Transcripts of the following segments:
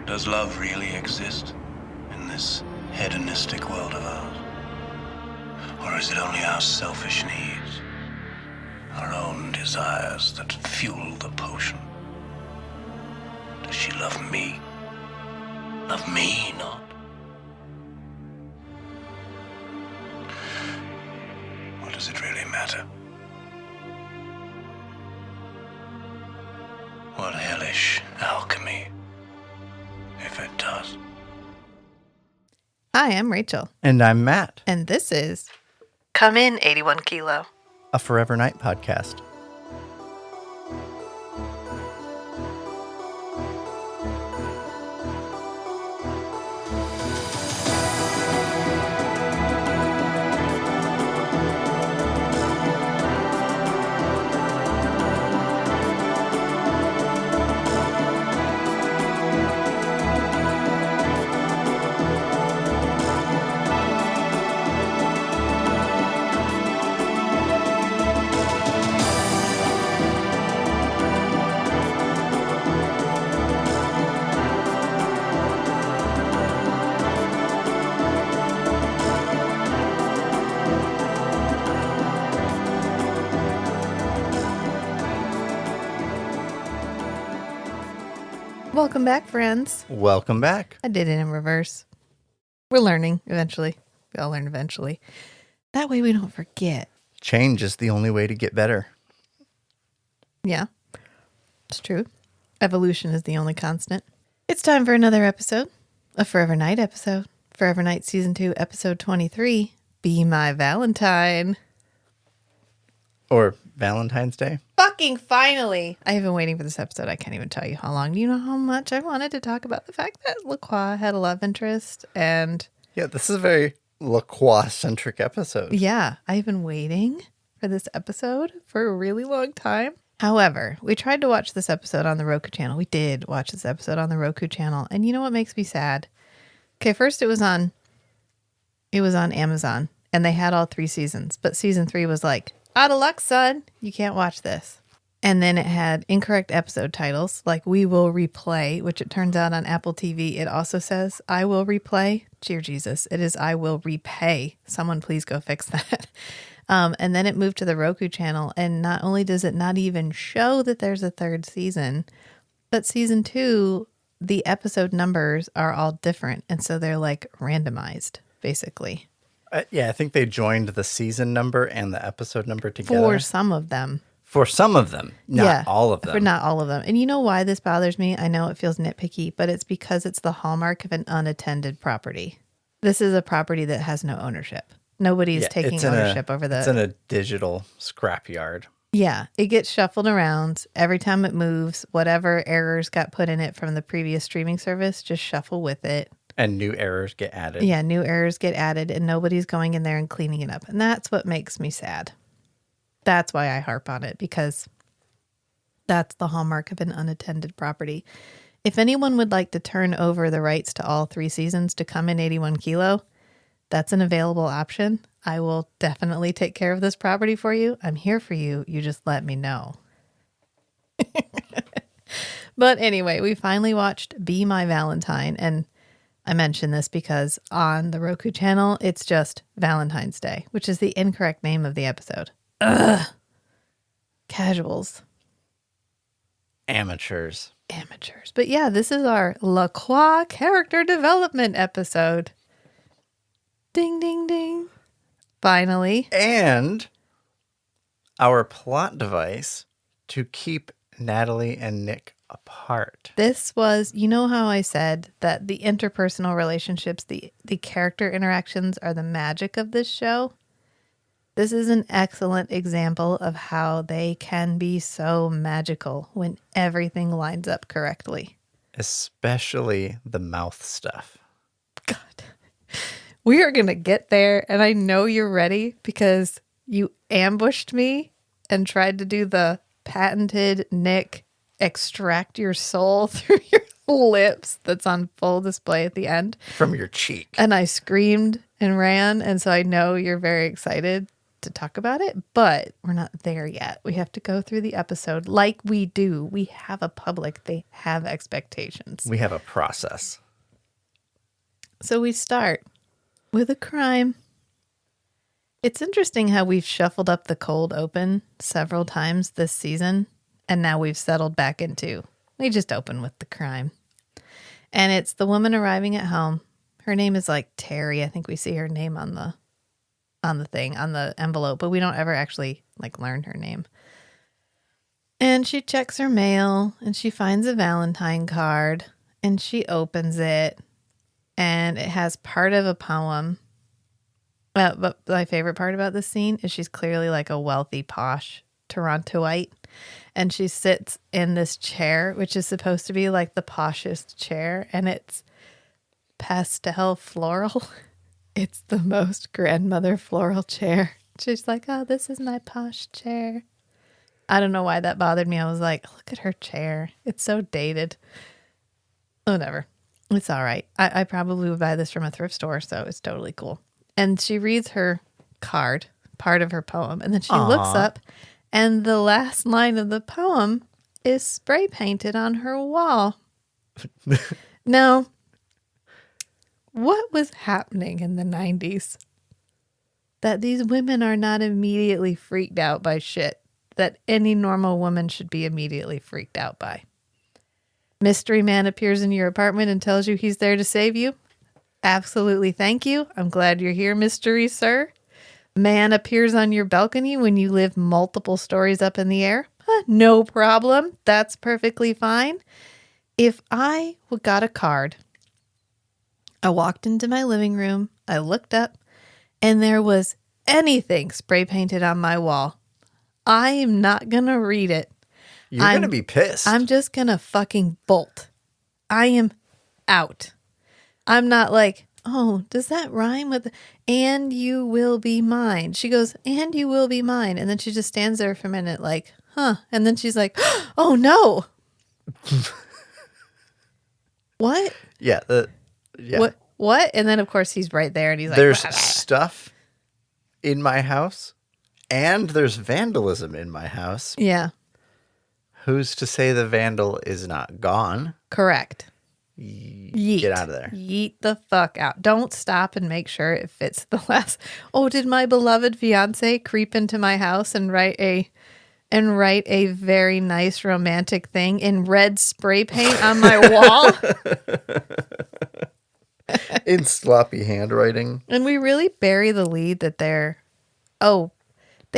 Does love really exist in this hedonistic world of ours? Or is it only our selfish needs, our own desires that fuel the potion? Does she love me? Love me not? Or does it really matter? What hellish alchemy, if it does? Hi, I'm Rachel. And I'm Matt, And this is Come In 81 Kilo. a Forever Night podcast. Welcome back, friends. Welcome back. I did it in reverse. We're learning eventually. We all learn eventually. That way we don't forget. Change is the only way to get better. Yeah, it's true. Evolution is the only constant. It's time for another episode, a Forever Night episode. Forever Night Season 2, Episode 23, Be My Valentine. Or Valentine's Day. Fucking finally. I have been waiting for this episode. I can't even tell you how long. Do you know how much I wanted to talk about the fact that LaCroix had a love interest? And Yeah, this is a very LaCroix-centric episode. yeah, I've been waiting for this episode for a really long time. However, we tried to watch this episode on the Roku channel. We did watch this episode on the Roku channel. And you know what makes me sad? Okay, first it was on Amazon and they had all 3 seasons. But season 3 was like, out of luck, son. You can't watch this. And then it had incorrect episode titles like We Will Replay, which it turns out on Apple TV, it also says I Will Replay. Dear Jesus, it is I Will Repay. Someone please go fix that. And then it moved to the Roku channel. And not only does it not even show that there's a 3rd season, but season 2, the episode numbers are all different. And so they're like randomized, basically. Yeah, I think they joined the season number and the episode number together. For some of them. For some of them, not all of them. For not all of them. And you know why this bothers me? I know it feels nitpicky, but it's because it's the hallmark of an unattended property. This is a property that has no ownership. Nobody's taking ownership over the... It's in a digital scrapyard. Yeah, it gets shuffled around. Every time it moves, whatever errors got put in it from the previous streaming service, just shuffle with it. And new errors get added. Yeah, new errors get added, and nobody's going in there and cleaning it up. And that's what makes me sad. That's why I harp on it, because that's the hallmark of an unattended property. If anyone would like to turn over the rights to all 3 seasons to Come In 81 Kilo, that's an available option. I will definitely take care of this property for you. I'm here for you. You just let me know. But anyway, we finally watched Be My Valentine, and I mention this because on the Roku channel, it's just Valentine's Day, which is the incorrect name of the episode. Ugh. Casuals. Amateurs. But yeah, this is our LaCroix character development episode. Ding, ding, ding. Finally. And our plot device to keep Natalie and Nick apart. This was, you know how I said that the interpersonal relationships, the character interactions are the magic of this show? This is an excellent example of how they can be so magical when everything lines up correctly. Especially the mouth stuff. God. We are going to get there, and I know you're ready because you ambushed me and tried to do the patented Nick extract your soul through your lips that's on full display at the end. From your cheek. And I screamed and ran, and so I know you're very excited to talk about it, but we're not there yet. We have to go through the episode like we do. We have a public, they have expectations. We have a process. So we start with a crime. It's interesting how we've shuffled up the cold open several times this season, and now we've settled back into, we just open with the crime. And it's the woman arriving at home. Her name is like Terry. I think we see her name on the thing, on the envelope, but we don't ever actually like learn her name. And she checks her mail and she finds a Valentine card and she opens it and it has part of a poem. But my favorite part about this scene is she's clearly like a wealthy, posh Torontoite. And she sits in this chair, which is supposed to be like the poshest chair. And it's pastel floral. It's the most grandmother floral chair. She's like, oh, this is my posh chair. I don't know why that bothered me. I was like, look at her chair. It's so dated. Whatever. It's all right. I probably would buy this from a thrift store, so it's totally cool. And she reads her card, part of her poem, and then she looks up, and the last line of the poem is spray painted on her wall. Now, what was happening in the 90s that these women are not immediately freaked out by shit that any normal woman should be immediately freaked out by? Mystery man appears in your apartment and tells you he's there to save you. Absolutely, thank you. I'm glad you're here, mystery sir. Man appears on your balcony when you live multiple stories up in the air. No problem. That's perfectly fine. If I got a card, I walked into my living room, I looked up, and there was anything spray painted on my wall, I am not going to read it. You're going to be pissed. I'm just going to fucking bolt. I am out. I'm not like, oh, does that rhyme with, and you will be mine? She goes, and you will be mine. And then she just stands there for a minute like, huh. And then she's like, oh no. What? Yeah. Yeah. What? And then of course he's right there and he's like, there's blah, blah. stuff in my house and there's vandalism in my house. Yeah. Who's to say the vandal is not gone? Correct. Yeet. Get out of there. Yeet the fuck out. Don't stop and make sure it fits the last. Oh, did my beloved fiance creep into my house and write a very nice romantic thing in red spray paint on my wall? In sloppy handwriting. And we really bury the lead that they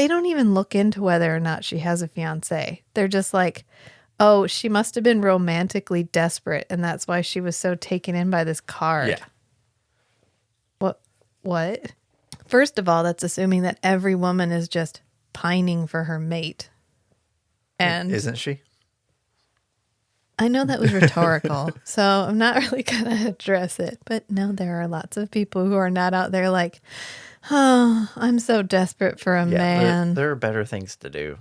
don't even look into whether or not she has a fiance. They're just like, oh, she must have been romantically desperate, and that's why she was so taken in by this card. Yeah. What? First of all, that's assuming that every woman is just pining for her mate. And isn't she? I know that was rhetorical, so I'm not really going to address it. But no, there are lots of people who are not out there like, oh, I'm so desperate for a man. There are better things to do.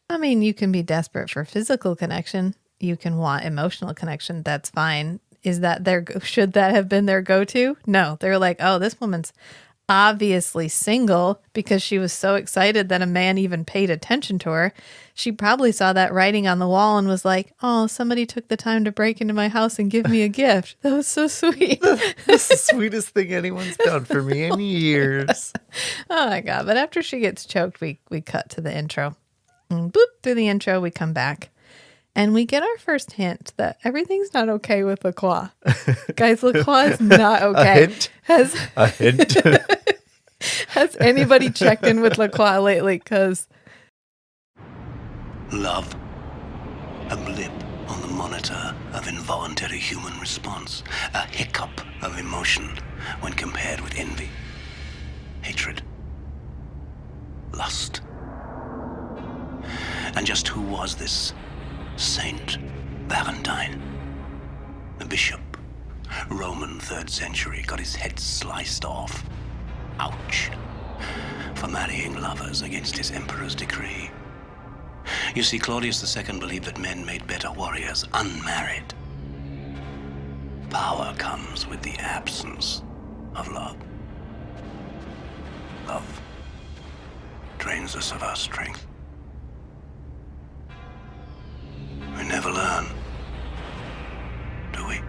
I mean, you can be desperate for physical connection. You can want emotional connection. That's fine. Should that have been their go-to? No, they're like, oh, this woman's obviously single because she was so excited that a man even paid attention to her. She probably saw that writing on the wall and was like, oh, somebody took the time to break into my house and give me a gift. That was so sweet. That's the sweetest thing anyone's done for me in years. Oh my God. But after she gets choked, we cut to the intro. And boop, through the intro, we come back. And we get our first hint that everything's not okay with LaCroix. Guys, LaCroix is not okay. A hint. Has anybody checked in with LaCroix lately? Because love, a blip on the monitor of involuntary human response, a hiccup of emotion when compared with envy, hatred, lust. And just who was this Saint Valentine? The bishop, Roman 3rd century, got his head sliced off. Ouch. For marrying lovers against his emperor's decree. You see, Claudius II believed that men made better warriors unmarried. Power comes with the absence of love. Love drains us of our strength. We never learn, do we?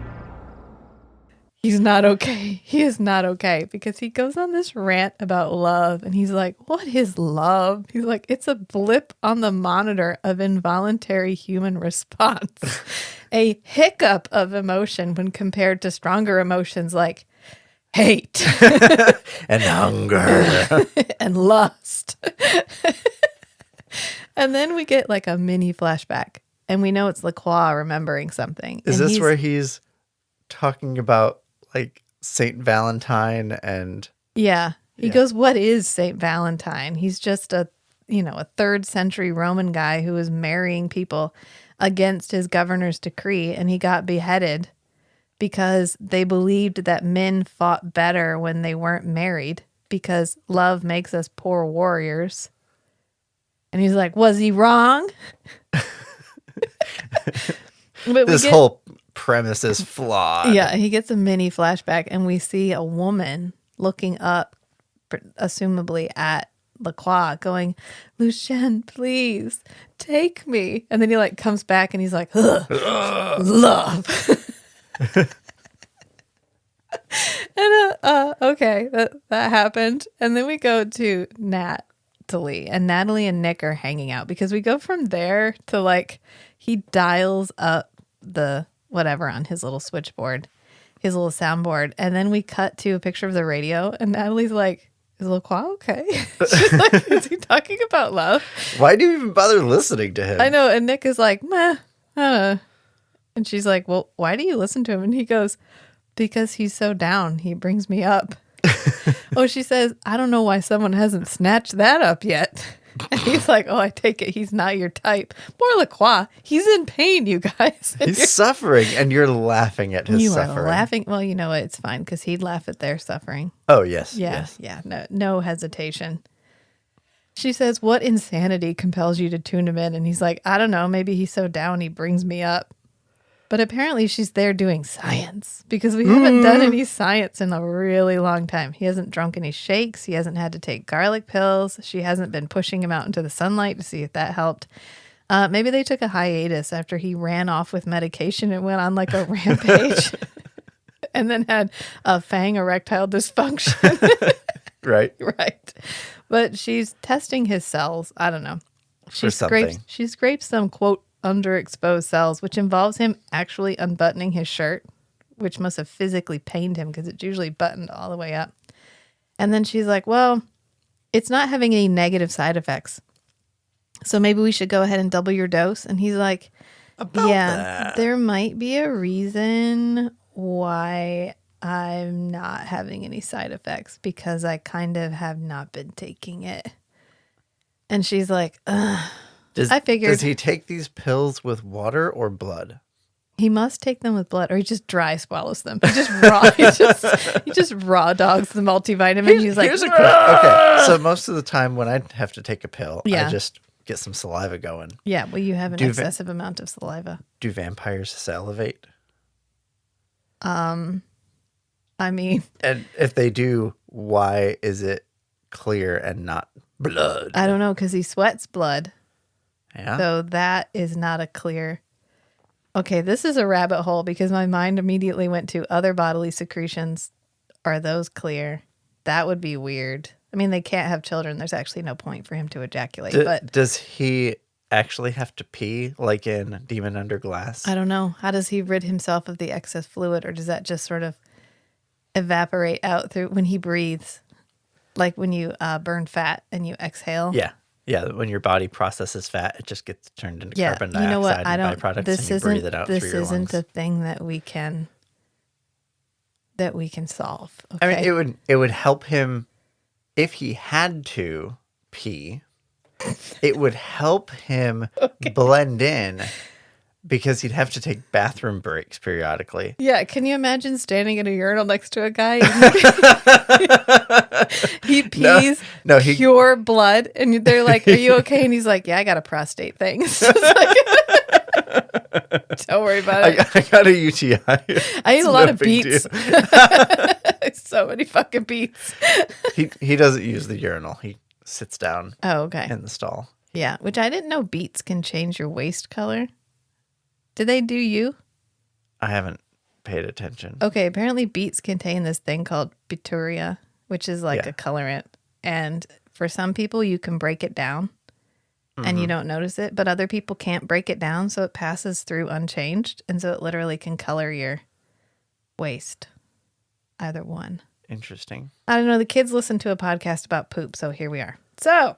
He's not okay. He is not okay because he goes on this rant about love and he's like, what is love? He's like, it's a blip on the monitor of involuntary human response, a hiccup of emotion when compared to stronger emotions like hate And hunger. and lust. And then we get like a mini flashback and we know it's Lacroix remembering something. Is And this where he's talking about like Saint Valentine and yeah. He Yeah. goes, what is Saint Valentine? He's just a 3rd century Roman guy who was marrying people against his governor's decree. And he got beheaded because they believed that men fought better when they weren't married because love makes us poor warriors. And he's like, was he wrong? But this whole premise is flawed. yeah, he gets a mini flashback and we see a woman looking up, assumably at Lacroix, going, Lucien, please take me. And then he like comes back and he's like, ugh, love. And okay, that happened. And then we go to Natalie, and Natalie and Nick are hanging out because we go from there to like he dials up the whatever on his little switchboard, his little soundboard, and then we cut to a picture of the radio, and Natalie's like, "Is Lacroix okay?" She's like, "Is he talking about love?" Why do you even bother listening to him? I know, and Nick is like, "Meh," and she's like, "Well, why do you listen to him?" And he goes, "Because he's so down, he brings me up." Oh, she says, "I don't know why someone hasn't snatched that up yet." And he's like, "Oh, I take it he's not your type." Poor Lacroix. He's in pain, you guys. And He's suffering, and you're laughing at his you suffering. are laughing. Well, you know what? It's fine because he'd laugh at their suffering. Oh, yes. Yeah, Yes. yeah. No hesitation. She says, "What insanity compels you to tune him in?" And he's like, "I don't know. Maybe he's so down he brings me up." But apparently she's there doing science because we haven't done any science in a really long time. He hasn't drunk any shakes. He hasn't had to take garlic pills. She hasn't been pushing him out into the sunlight to see if that helped. Maybe they took a hiatus after he ran off with medication and went on like a rampage and then had a fang erectile dysfunction. Right. Right. But she's testing his cells. I don't know. She For scrapes something. some, quote, underexposed cells, which involves him actually unbuttoning his shirt, which must have physically pained him because it's usually buttoned all the way up. And then she's like, well, it's not having any negative side effects. So maybe we should go ahead and double your dose. And he's like, that. there might be a reason why I'm not having any side effects because I kind of have not been taking it. And she's like, ugh. I figured. Does he take these pills with water or blood? He must take them with blood, or he just dry swallows them. He just he just raw dogs the multivitamin. He's like, Here's a question. Okay, so most of the time when I have to take a pill, Yeah. I just get some saliva going. yeah, well, you have an Do excessive amount of saliva. Do vampires salivate? I mean, And if they do, why is it clear and not blood? I don't know, because he sweats blood. Yeah. So that is not a clear. Okay, this is a rabbit hole because my mind immediately went to other bodily secretions. Are those clear? That would be weird. I mean, they can't have children. There's actually no point for him to ejaculate. But Does he actually have to pee like in Demon Under Glass? I don't know. How does he rid himself of the excess fluid, or does that just sort of evaporate out through when he breathes? Like when you burn fat and you exhale? Yeah. Yeah, when your body processes fat, it just gets turned into carbon dioxide you know what? I and don't. byproducts, This and you breathe it isn't. out through This your isn't lungs. a thing that we can solve. Okay? I mean, it would help him if he had to pee. It would help him blend in because he'd have to take bathroom breaks periodically. Yeah, can you imagine standing in a urinal next to a guy? He pees pure blood, and they're like, "Are you okay?" And he's like, "Yeah, I got a prostate thing." It's just like, don't worry about it. I got a UTI. I eat a lot of beets. So many fucking beets. He doesn't use the urinal. He sits down Oh, okay. in the stall. Yeah, which I didn't know beets can change your waist color. Did they do you? I haven't paid attention. Okay, apparently beets contain this thing called bituria, which is like Yeah. a colorant. And for some people, you can break it down and you don't notice it, but other people can't break it down, so it passes through unchanged. And so it literally can color your waist. Either one. Interesting. I don't know. The kids listen to a podcast about poop, so here we are. So,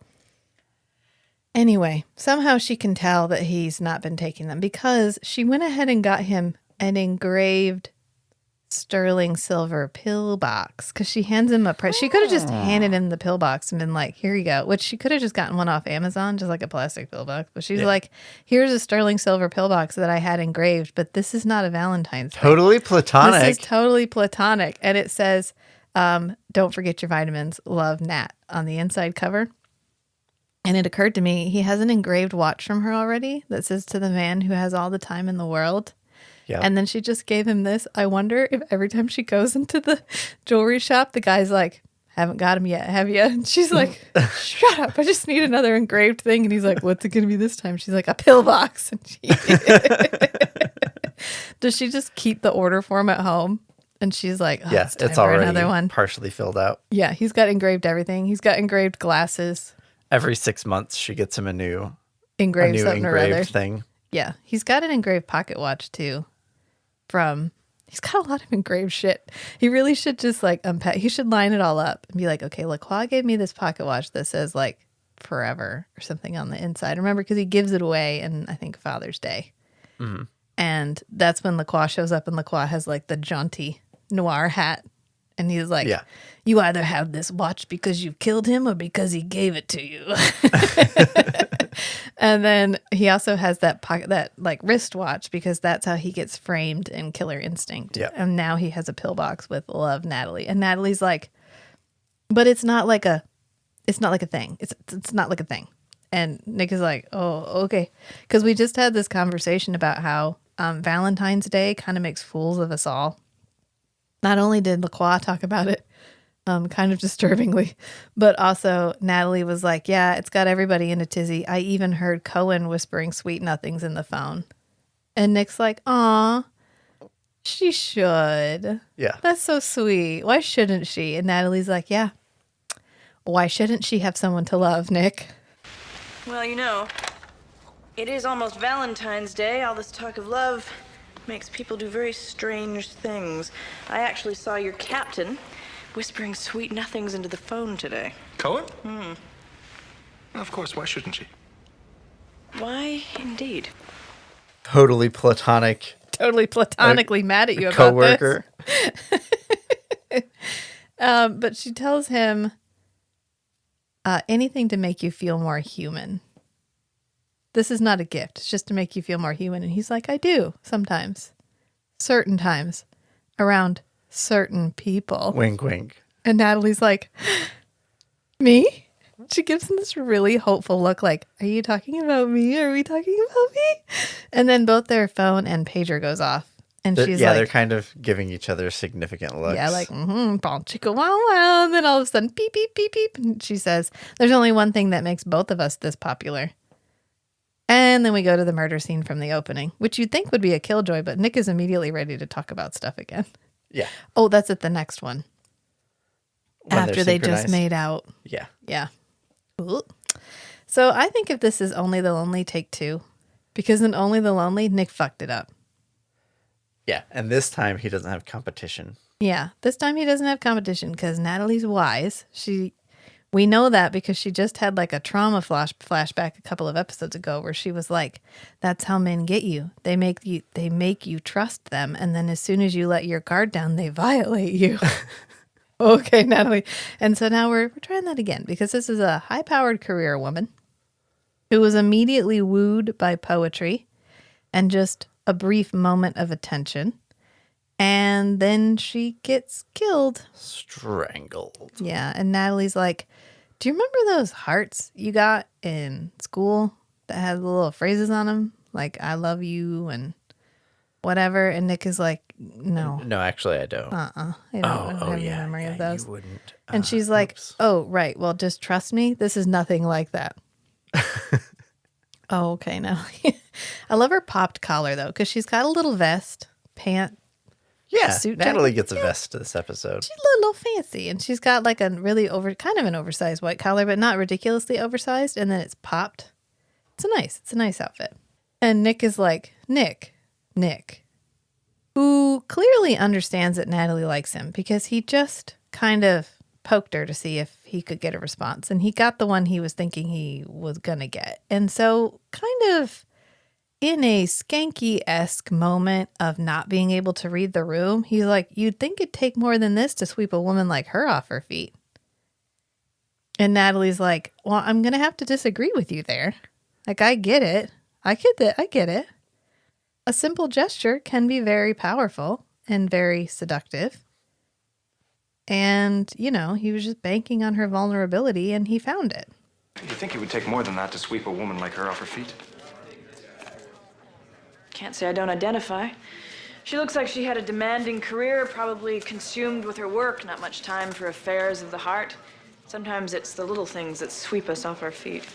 anyway, somehow she can tell that he's not been taking them because she went ahead and got him an engraved sterling silver pill box because she hands him a price. She could have just handed him the pill box and been like, here you go, which she could have just gotten one off Amazon, just like a plastic pill box. But she's like, here's a sterling silver pill box that I had engraved, but this is not a Valentine's thing. Totally platonic. This is totally platonic. And it says, don't forget your vitamins, love Nat on the inside cover. And it occurred to me, he has an engraved watch from her already that says to the man who has all the time in the world. Yeah. And then she just gave him this. I wonder if every time she goes into the jewelry shop, the guy's like, haven't got him yet, have you? And she's like, shut up. I just need another engraved thing. And he's like, what's it going to be this time? She's like, a pill box. And she does she just keep the order form at home? And she's like, yeah, it's time it's for already another one. partially filled out. Yeah, he's got engraved everything. He's got engraved glasses, Every 6 months, she gets him a new engraved something or other. engraved thing. Yeah, he's got an engraved pocket watch too. He's got a lot of engraved shit. He really should just like unpack. He should line it all up and be like, okay, LaCroix gave me this pocket watch that says like forever or something on the inside. Remember, because he gives it away in, I think, Father's Day. Mm-hmm. And that's when LaCroix shows up and LaCroix has like the jaunty noir hat. And he's like, you either have this watch because you killed him or because he gave it to you. And then he also has that pocket, that like wristwatch, because that's how he gets framed in Killer Instinct. Yeah. And now he has a pill box with Love Natalie. And Natalie's like, but it's not like a thing. It's not like a thing. And Nick is like, oh, okay. Because we just had this conversation about how Valentine's Day kind of makes fools of us all. Not only did LaCroix talk about it, kind of disturbingly, but also Natalie was like, yeah, it's got everybody in a tizzy. I even heard Cohen whispering sweet nothings in the phone. And Nick's like, aw, she should. Yeah. That's so sweet. Why shouldn't she? And Natalie's like, yeah. Why shouldn't she have someone to love, Nick? Well, you know, it is almost Valentine's Day. All this talk of love makes people do very strange things. I actually saw your captain whispering sweet nothings into the phone today. Cohen? Of course, why shouldn't she? Why, indeed? Totally platonic Totally platonically mad at you about coworker. this. But she tells him anything to make you feel more human. This is not a gift. It's just to make you feel more human. And he's like, I do sometimes. Certain times. Around certain people. Wink, wink. And Natalie's like, me? She gives him this really hopeful look like, are you talking about me? Are we talking about me? And then both their phone and pager goes off. And she's like, they're kind of giving each other significant looks. yeah, like, bon chicka wow wow. And then all of a sudden, beep, beep, beep, beep. And she says, there's only one thing that makes both of us this popular. And then we go to the murder scene from the opening, which you'd think would be a killjoy, but Nick is immediately ready to talk about stuff again. Yeah. Oh, that's at the next one. When After they're they just synchronized. made out. Yeah. Yeah. Ooh. So I think if this is Only the Lonely, take 2. Because in Only the Lonely, Nick fucked it up. Yeah. And this time he doesn't have competition. Yeah. This time he doesn't have competition because Natalie's wise. We know that because she just had like a trauma flashback a couple of episodes ago where she was like, that's how men get you. They make you trust them. And then as soon as you let your guard down, they violate you. Okay, Natalie. And so now we're trying that again because this is a high-powered career woman who was immediately wooed by poetry and just a brief moment of attention. And then she gets killed. Strangled. Yeah. And Natalie's like, do you remember those hearts you got in school that had the little phrases on them? Like, I love you and whatever. And Nick is like, No. No, actually, I don't. I don't have any memory of those. You wouldn't. And she's like, oops. oh, right. Well, just trust me. This is nothing like that. Oh, okay. Now, I love her popped collar, though, because she's got a little vest, pant. Yeah, suit Natalie jacket. gets a vest this episode. She's a little fancy. And she's got like a really kind of an oversized white collar, but not ridiculously oversized. And then it's popped. It's a nice outfit. And Nick is like, Nick, who clearly understands that Natalie likes him because he just kind of poked her to see if he could get a response. And he got the one he was thinking he was going to get. And so kind of in a Skanky-esque moment of not being able to read the room, he's like, you'd think it'd take more than this to sweep a woman like her off her feet. And Natalie's like, well, I'm going to have to disagree with you there. Like, I get it. I get it. A simple gesture can be very powerful and very seductive. And, you know, he was just banking on her vulnerability and he found it. You think it would take more than that to sweep a woman like her off her feet? Can't say I don't identify. She looks like she had a demanding career, probably consumed with her work, not much time for affairs of the heart. Sometimes it's the little things that sweep us off our feet.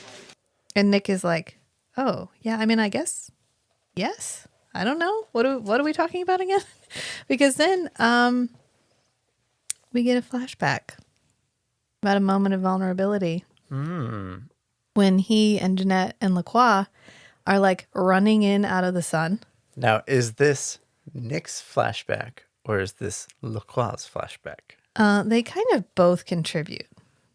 And Nick is like, oh, yeah, I mean, I guess, yes. I don't know. What are we talking about again? Because then we get a flashback about a moment of vulnerability. When he and Jeanette and Lacroix are like running in out of the sun. Now, is this Nick's flashback or is this Lacroix's flashback? They kind of both contribute.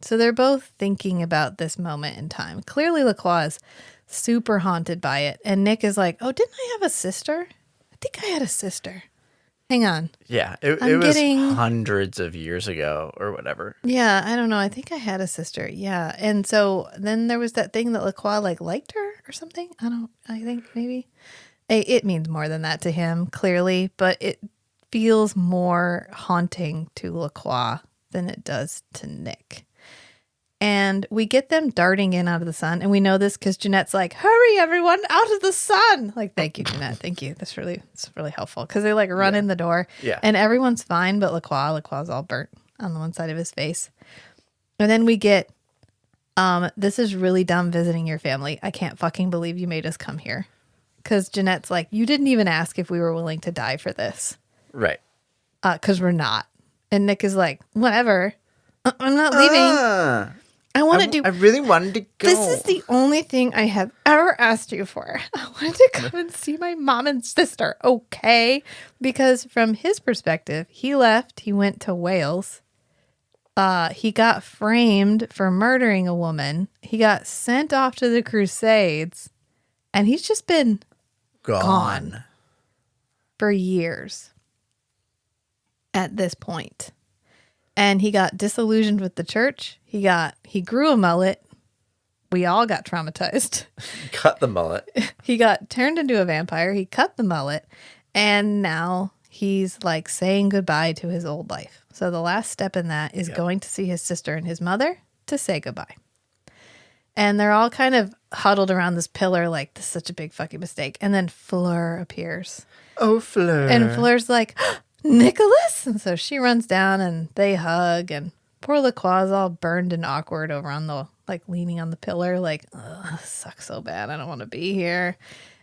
So they're both thinking about this moment in time. Clearly, Lacroix is super haunted by it. And Nick is like, oh, didn't I have a sister? I think I had a sister. Hang on. Yeah, it was hundreds of years ago or whatever. Yeah, I don't know. I think I had a sister. Yeah. And so then there was that thing that Lacroix liked her or something. I think maybe. It means more than that to him, clearly, but it feels more haunting to Lacroix than it does to Nick. And we get them darting in out of the sun. And we know this because Jeanette's like, hurry, everyone, out of the sun. Like, thank you, Jeanette. Thank you. It's really helpful because they like run in the door. Yeah. And everyone's fine, but Lacroix's all burnt on the one side of his face. And then we get, this is really dumb visiting your family. I can't fucking believe you made us come here. Because Jeanette's like, you didn't even ask if we were willing to die for this. Right. Because we're not. And Nick is like, whatever. I'm not leaving. I really wanted to go. This is the only thing I have ever asked you for. I wanted to come and see my mom and sister, okay? Because from his perspective, he left, he went to Wales. He got framed for murdering a woman. He got sent off to the Crusades. And he's just been gone for years at this point. And he got disillusioned with the church. He grew a mullet. We all got traumatized. Cut the mullet. He got turned into a vampire. He cut the mullet. And now he's like saying goodbye to his old life. So the last step in that is going to see his sister and his mother to say goodbye. And they're all kind of huddled around this pillar like, this is such a big fucking mistake. And then Fleur appears. Oh, Fleur. And Fleur's like, Nicholas? And so she runs down and they hug. And poor Lacroix is all burned and awkward over on the, like, leaning on the pillar. Like, ugh, this sucks so bad. I don't want to be here.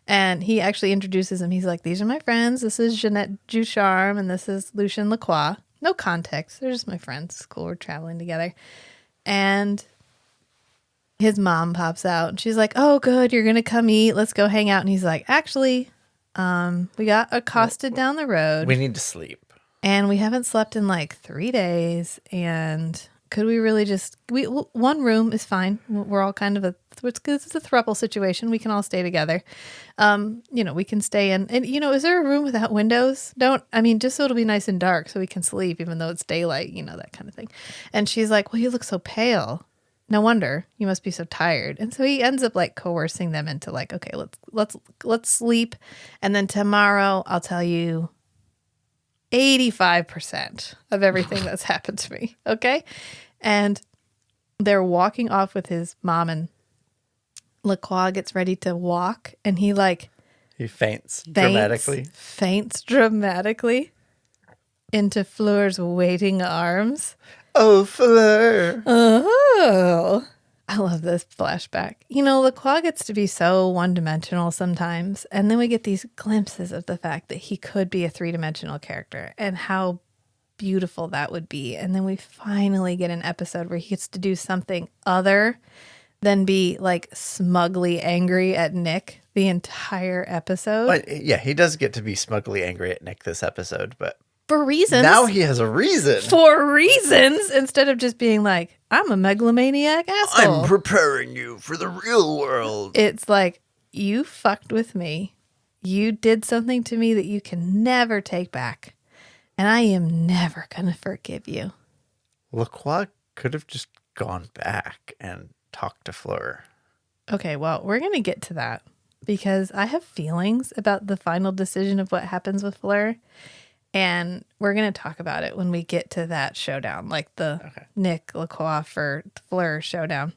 And he actually introduces him. He's like, these are my friends. This is Jeanette Ducharme and this is Lucien Lacroix. No context. They're just my friends. It's cool. We're traveling together. And his mom pops out and she's like, oh, good. You're going to come eat. Let's go hang out. And he's like, actually, we got accosted down the road. We need to sleep. And we haven't slept in like 3 days. And could we really just, one room is fine. We're all kind of it's a throuple situation. We can all stay together. We can stay in, and is there a room without windows? Just so it'll be nice and dark so we can sleep, even though it's daylight, that kind of thing. And she's like, well, you look so pale. No wonder you must be so tired. And so he ends up like coercing them into like, okay, let's sleep. And then tomorrow I'll tell you 85% of everything that's happened to me. Okay. And they're walking off with his mom and Lacroix gets ready to walk and he faints dramatically. into Fleur's waiting arms. Oh, Fleur. Oh, I love this flashback. You know, Lacroix gets to be so one-dimensional sometimes, and then we get these glimpses of the fact that he could be a three-dimensional character and how beautiful that would be. And then we finally get an episode where he gets to do something other than be like smugly angry at Nick the entire episode. But yeah, he does get to be smugly angry at Nick this episode, but For reasons. now he has a reason. For reasons, instead of just being like, I'm a megalomaniac asshole. I'm preparing you for the real world. It's like, you fucked with me. You did something to me that you can never take back. And I am never going to forgive you. Lacroix could have just gone back and talked to Fleur. Okay, well, we're going to get to that because I have feelings about the final decision of what happens with Fleur. And we're going to talk about it when we get to that showdown, like the Nick Lacroix for Fleur showdown.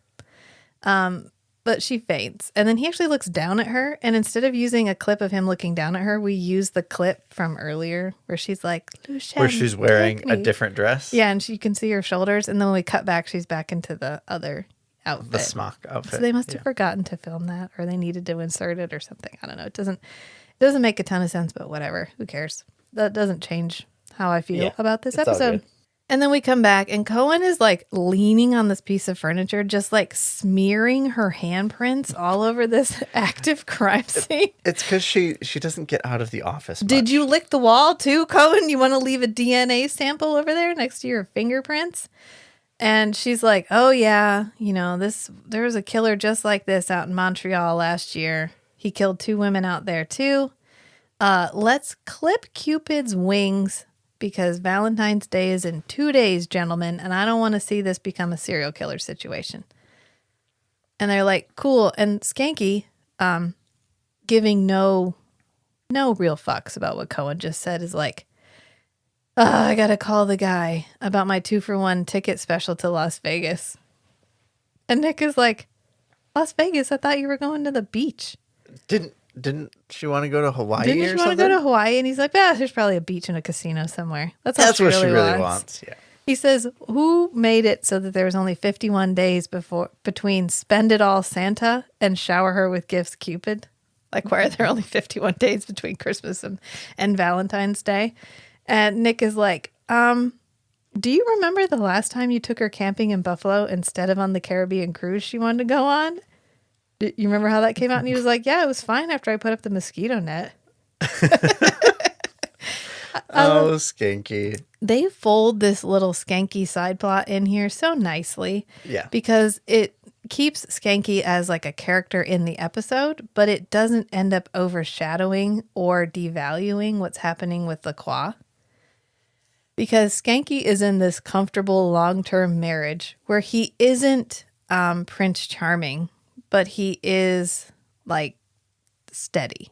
But she faints. And then he actually looks down at her. And instead of using a clip of him looking down at her, we use the clip from earlier where she's like, Lucien, Where she's wearing take a me. different dress. Yeah, and you can see her shoulders. And then when we cut back, she's back into the other outfit. The smock outfit. So they must have forgotten to film that, or they needed to insert it or something. I don't know. It doesn't make a ton of sense, but whatever. Who cares? That doesn't change how I feel about this it's all episode. good. And then we come back and Cohen is like leaning on this piece of furniture, just like smearing her handprints all over this active crime scene. It's because she doesn't get out of the office Did much. you lick the wall too, Cohen? You want to leave a DNA sample over there next to your fingerprints? And she's like, oh yeah, you know, there was a killer just like this out in Montreal last year. He killed 2 women out there too. Let's clip Cupid's wings because Valentine's Day is in 2 days, gentlemen, and I don't want to see this become a serial killer situation. And they're like, cool. And Skanky, giving no real fucks about what Cohen just said, is like, I gotta call the guy about my 2-for-1 ticket special to Las Vegas. And Nick is like, Las Vegas? I thought you were going to the beach. Didn't she want to go to Hawaii Didn't or you something? want to go to Hawaii? And he's like, there's probably a beach and a casino somewhere. That's all That's what she really wants. Yeah. He says, who made it so that there was only 51 days between Spend It All Santa and Shower Her with Gifts Cupid? Like, why are there only 51 days between Christmas and Valentine's Day? And Nick is like, do you remember the last time you took her camping in Buffalo instead of on the Caribbean cruise she wanted to go on? You remember how that came out? And he was like, yeah, it was fine after I put up the mosquito net. Oh, Skanky. They fold this little Skanky side plot in here so nicely. Yeah. Because it keeps Skanky as like a character in the episode, but it doesn't end up overshadowing or devaluing what's happening with Lacroix. Because Skanky is in this comfortable long-term marriage where he isn't Prince Charming, but he is like steady.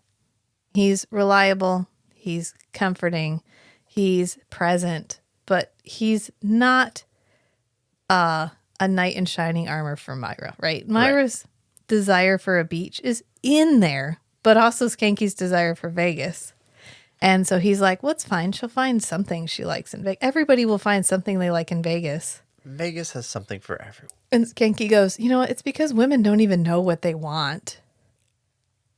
He's reliable. He's comforting. He's present, but he's not a knight in shining armor for Myra, right? Myra's desire for a beach is in there, but also Skanky's desire for Vegas. And so he's like, well, it's fine. She'll find something she likes in Vegas. Everybody will find something they like in Vegas. Vegas has something for everyone. And Skanky goes, you know what? It's because women don't even know what they want.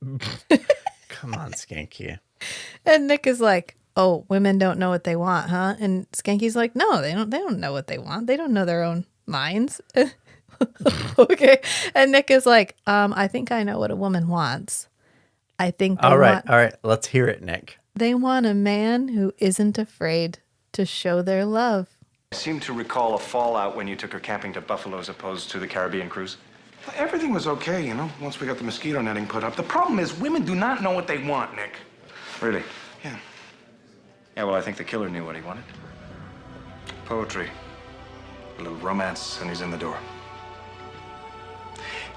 Come on, Skanky. And Nick is like, oh, women don't know what they want, huh? And Skanky's like, no, they don't know what they want. They don't know their own minds. Okay. And Nick is like, I think I know what a woman wants. I think they All right. Let's hear it, Nick. They want a man who isn't afraid to show their love. I seem to recall a fallout when you took her camping to Buffalo as opposed to the Caribbean cruise. Everything was okay, you know, once we got the mosquito netting put up. The problem is women do not know what they want, Nick. Really? Yeah. Yeah, well, I think the killer knew what he wanted. Poetry, a little romance, and he's in the door.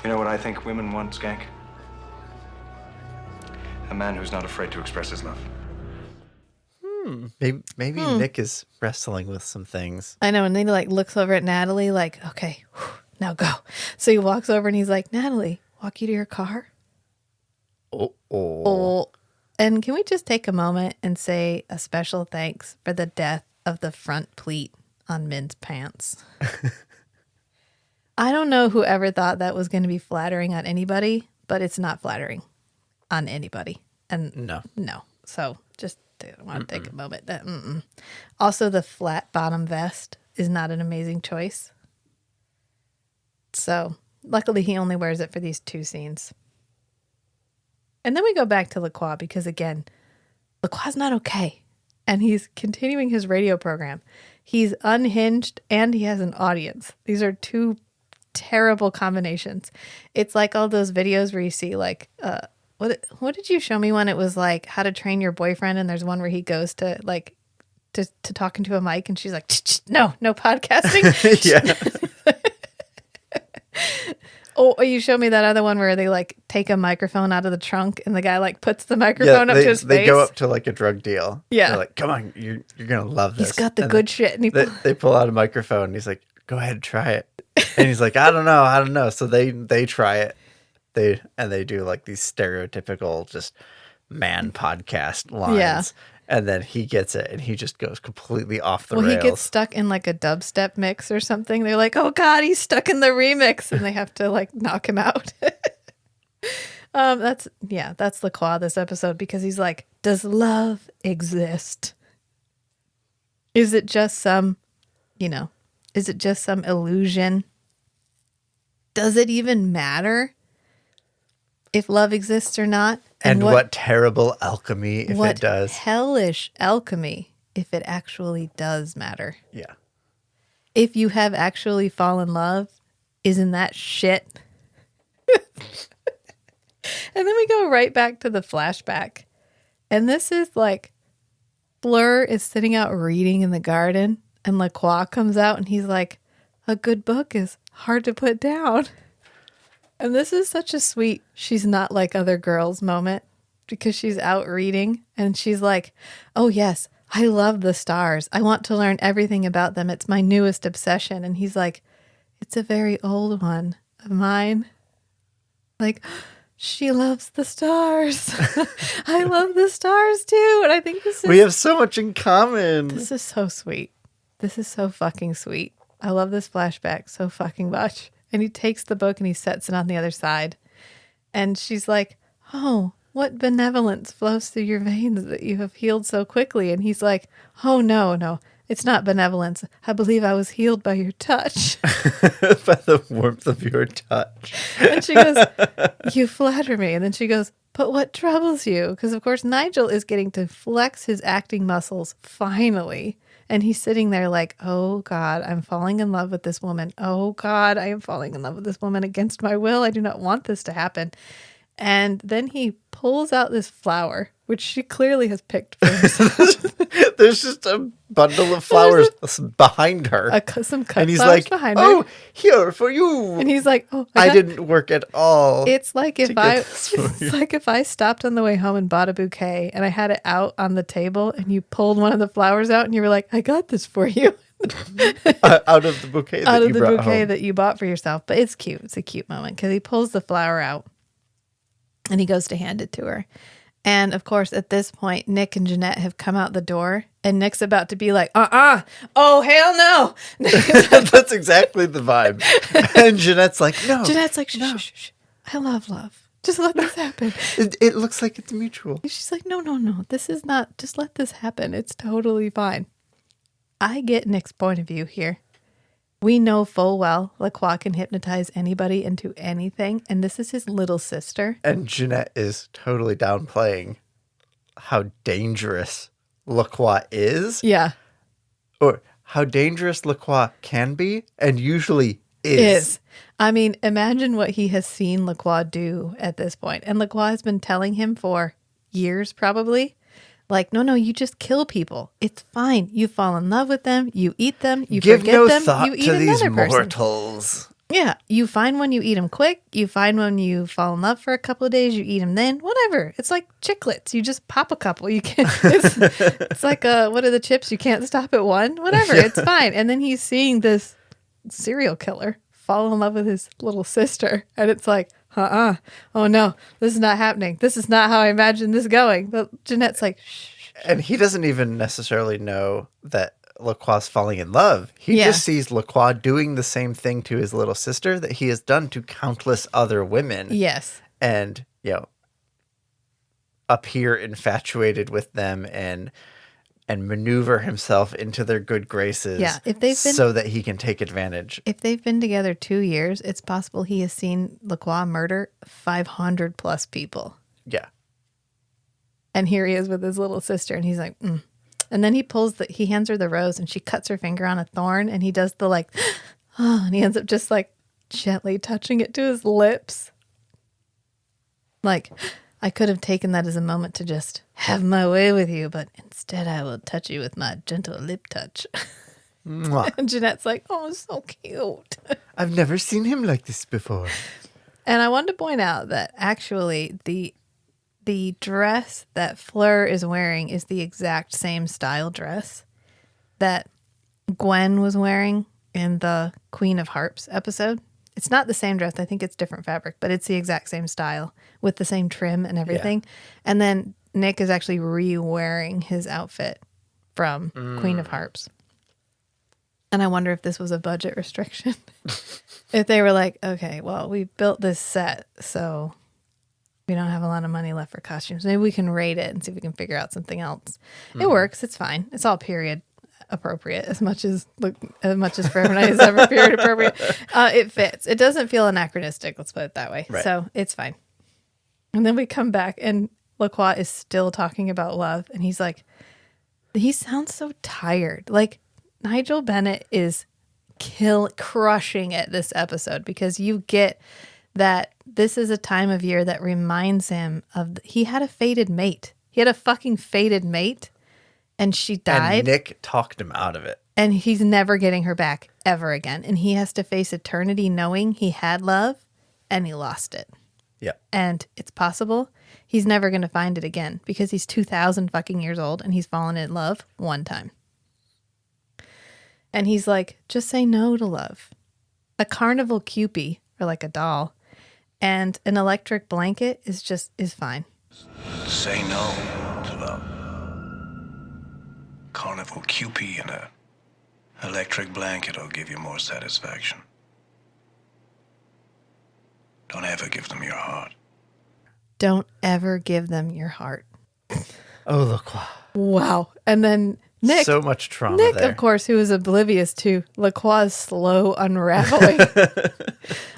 You know what I think women want, Skank? A man who's not afraid to express his love. Maybe Nick is wrestling with some things. I know. And then he like looks over at Natalie like, okay, now go. So he walks over and he's like, Natalie, walk you to your car. Oh. And can we just take a moment and say a special thanks for the death of the front pleat on Min's pants. I don't know whoever thought that was going to be flattering on anybody, but it's not flattering on anybody. And no. So just want to take a moment. Also, the flat bottom vest is not an amazing choice. So luckily he only wears it for these 2 scenes. And then we go back to LaCroix because, again, LaCroix's not okay. And he's continuing his radio program. He's unhinged and he has an audience. These are 2 terrible combinations. It's like all those videos where you see like, what did you show me when it was like how to train your boyfriend? And there's one where he goes to like, to talk into a mic and she's like, no podcasting. Yeah. Oh, you showed me that other one where they like take a microphone out of the trunk and the guy like puts the microphone up to his face. They go up to like a drug deal. Yeah. They're like, come on, you're going to love this. He's got the good shit. And they pull out a microphone and he's like, go ahead, try it. And he's like, I don't know. So they try it. They do like these stereotypical just man podcast lines. Yeah. And then he gets it and he just goes completely off the rails. He gets stuck in like a dubstep mix or something. They're like, oh God, he's stuck in the remix. And they have to like knock him out. That's LaCroix this episode because he's like, does love exist? Is it just some illusion? Does it even matter if love exists or not? And what terrible alchemy if it does. Hellish alchemy if it actually does matter. Yeah. If you have actually fallen in love, isn't that shit? And then we go right back to the flashback. And this is like Fleur is sitting out reading in the garden and LaCroix comes out and he's like, a good book is hard to put down. And this is such a sweet, she's not like other girls moment because she's out reading and she's like, oh yes, I love the stars. I want to learn everything about them. It's my newest obsession. And he's like, it's a very old one of mine. Like, she loves the stars. I love the stars too. And I think we have so much in common. This is so sweet. This is so fucking sweet. I love this flashback so fucking much. And he takes the book and he sets it on the other side. And she's like, oh, what benevolence flows through your veins that you have healed so quickly? And he's like, oh, no, it's not benevolence. I believe I was healed by your touch. By the warmth of your touch. And she goes, you flatter me. And then she goes, but what troubles you? Because, of course, Nigel is getting to flex his acting muscles finally. And he's sitting there like, oh, God, I'm falling in love with this woman. Oh, God, I am falling in love with this woman against my will. I do not want this to happen. And then he pulls out this flower, which she clearly has picked for herself. There's just a bundle of flowers behind her. Some cut and he's flowers like, behind her. oh, here for you. And he's like, oh, I didn't work at all. It's like if I stopped on the way home and bought a bouquet and I had it out on the table and you pulled one of the flowers out and you were like, I got this for you. Out of the bouquet that you bought for yourself. But it's cute. It's a cute moment because he pulls the flower out and he goes to hand it to her. And of course, at this point, Nick and Jeanette have come out the door and Nick's about to be like, oh, hell no. That's exactly the vibe. And Jeanette's like, no. Jeanette's like, shh. I love love. Just let this happen. It looks like it's mutual. She's like, no. This is not, just let this happen. It's totally fine. I get Nick's point of view here. We know full well LaCroix can hypnotize anybody into anything, and this is his little sister. And Jeanette is totally downplaying how dangerous LaCroix is. Yeah. Or how dangerous LaCroix can be, and usually is. I mean, imagine what he has seen LaCroix do at this point. And LaCroix has been telling him for years, probably. Like, no, you just kill people. It's fine. You fall in love with them. You eat them. You give forget no them. Thought you eat to another these person. Mortals. Yeah. You find when you eat them quick. You find when you fall in love for a couple of days. You eat them then. Whatever. It's like chiclets. You just pop a couple. You can't. It's like, what are the chips? You can't stop at one. Whatever. Yeah. It's fine. And then he's seeing this serial killer fall in love with his little sister. And it's like, oh no, this is not happening. This is not how I imagined this going. But Jeanette's like, shh. And he doesn't even necessarily know that Lacroix's falling in love. He Yeah. just sees Lacroix doing the same thing to his little sister that he has done to countless other women. Yes. And, appear infatuated with them and maneuver himself into their good graces so that he can take advantage. If they've been together 2 years, it's possible he has seen Lacroix murder 500 plus people. Yeah. And here he is with his little sister, and he's like, mm. And then he hands her the rose, and she cuts her finger on a thorn, and he does the like, oh, and he ends up just like gently touching it to his lips. Like, I could have taken that as a moment to just have my way with you, but instead I will touch you with my gentle lip touch. Mwah. And Jeanette's like, oh, so cute. I've never seen him like this before. And I wanted to point out that actually the dress that Fleur is wearing is the exact same style dress that Gwen was wearing in the Queen of Harps episode. It's not the same dress. I think it's different fabric, but it's the exact same style with the same trim and everything. Yeah. And then Nick is actually re-wearing his outfit from Queen of Harps. And I wonder if this was a budget restriction. If they were like, okay, well, we built this set, so we don't have a lot of money left for costumes. Maybe we can rate it and see if we can figure out something else. It works. It's fine. It's all period appropriate as much as Forever Night is ever period appropriate. It fits. It doesn't feel anachronistic. Let's put it that way. Right. So it's fine. And then we come back and Lacroix is still talking about love. And he's like, he sounds so tired. Like Nigel Bennett is crushing it this episode because you get that this is a time of year that reminds him of, he had a fated mate. He had a fucking fated mate. And she died. And Nick talked him out of it. And he's never getting her back ever again. And he has to face eternity knowing he had love and he lost it. Yeah. And it's possible he's never going to find it again because he's 2,000 fucking years old and he's fallen in love one time. And he's like, just say no to love. A carnival Cupid, or like a doll, and an electric blanket is fine. Say no to love. Carnival Cupid and a electric blanket will give you more satisfaction. Don't ever give them your heart. Don't ever give them your heart. Oh, Lacroix. Wow. And then Nick. So much trauma Nick, there. of course, who is oblivious to Lacroix's slow unraveling,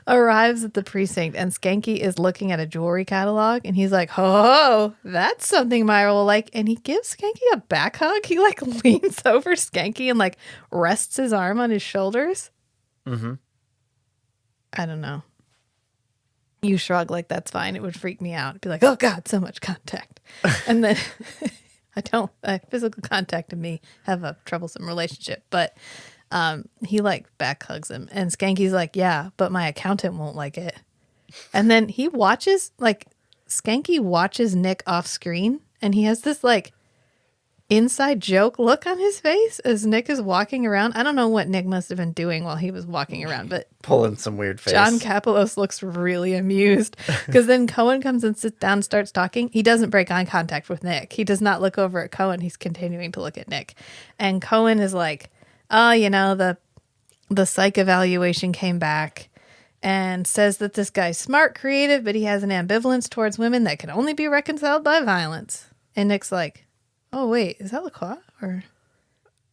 arrives at the precinct and Skanky is looking at a jewelry catalog and he's like, oh, that's something Myra will like. And he gives Skanky a back hug. He like leans over Skanky and like rests his arm on his shoulders. Mm-hmm. I don't know. You shrug like that's fine. It would freak me out. It'd be like, oh God, so much contact. And then physical contact and me have a troublesome relationship, but he like back hugs him and Skanky's like, yeah, but my accountant won't like it. And then Skanky watches Nick off screen and he has this like inside joke look on his face as Nick is walking around. I don't know what Nick must have been doing while he was walking around, but pulling some weird face. John Kapelos looks really amused because then Cohen comes and sits down and starts talking. He doesn't break eye contact with Nick. He does not look over at Cohen. He's continuing to look at Nick. And Cohen is like, oh, the psych evaluation came back and says that this guy's smart, creative, but he has an ambivalence towards women that can only be reconciled by violence. And Nick's like, oh, wait, is that Lacroix or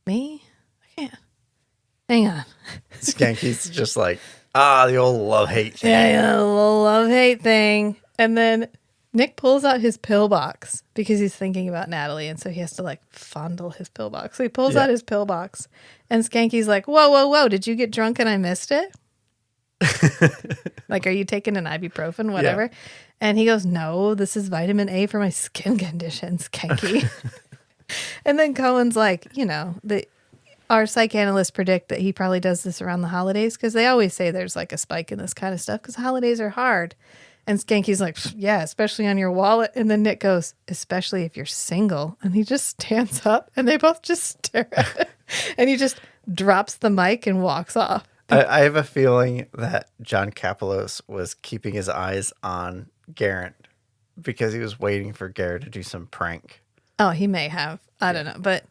me? I can't. Hang on. Skanky's just like, the old love-hate thing. Yeah, the little love-hate thing. And then Nick pulls out his pillbox because he's thinking about Natalie, and so he has to, like, fondle his pillbox. So he pulls out his pillbox, and Skanky's like, whoa, did you get drunk and I missed it? Like, are you taking an ibuprofen, whatever? Yeah. And he goes, no, this is vitamin A for my skin condition, Skanky. And then Cohen's like, our psychanalysts predict that he probably does this around the holidays because they always say there's like a spike in this kind of stuff because holidays are hard. And Skanky's like, yeah, especially on your wallet. And then Nick goes, especially if you're single. And he just stands up and they both just stare at it. And he just drops the mic and walks off. I have a feeling that John Kapelos was keeping his eyes on Garrett because he was waiting for Garrett to do some prank. Oh, he may have. I don't know. But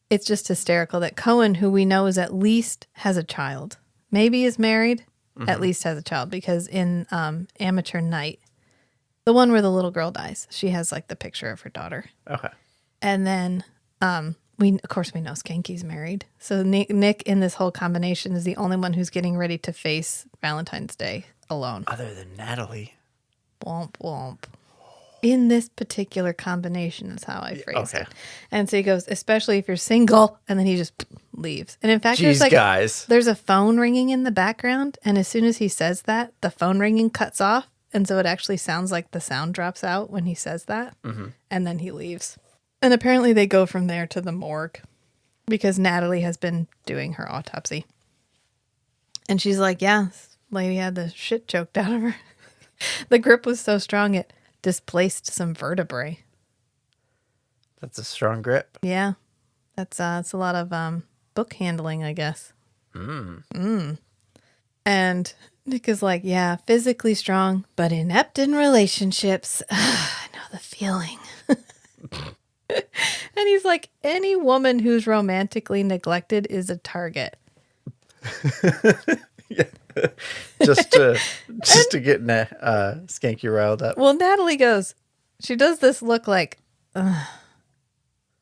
it's just hysterical that Cohen, who we know is at least has a child, maybe is married, at least has a child, because in Amateur Night, the one where the little girl dies, she has like the picture of her daughter. Okay. And then we know Skanky's married. So Nick in this whole combination is the only one who's getting ready to face Valentine's Day alone. Other than Natalie. Womp womp. In this particular combination is how I phrased it. And so he goes, especially if you're single, and then he just leaves. And in fact, there's a phone ringing in the background, and as soon as he says that, the phone ringing cuts off, and so it actually sounds like the sound drops out when he says that, and then he leaves. And apparently they go from there to the morgue because Natalie has been doing her autopsy. And she's like, yeah, this lady had the shit choked out of her. The grip was so strong it displaced some vertebrae. That's a strong grip. Yeah. That's it's a lot of book handling, I guess. And Nick is like, yeah, physically strong, but inept in relationships. I know the feeling. And he's like, any woman who's romantically neglected is a target. Yeah. just to get Skanky riled up. Well, Natalie goes, she does this look like,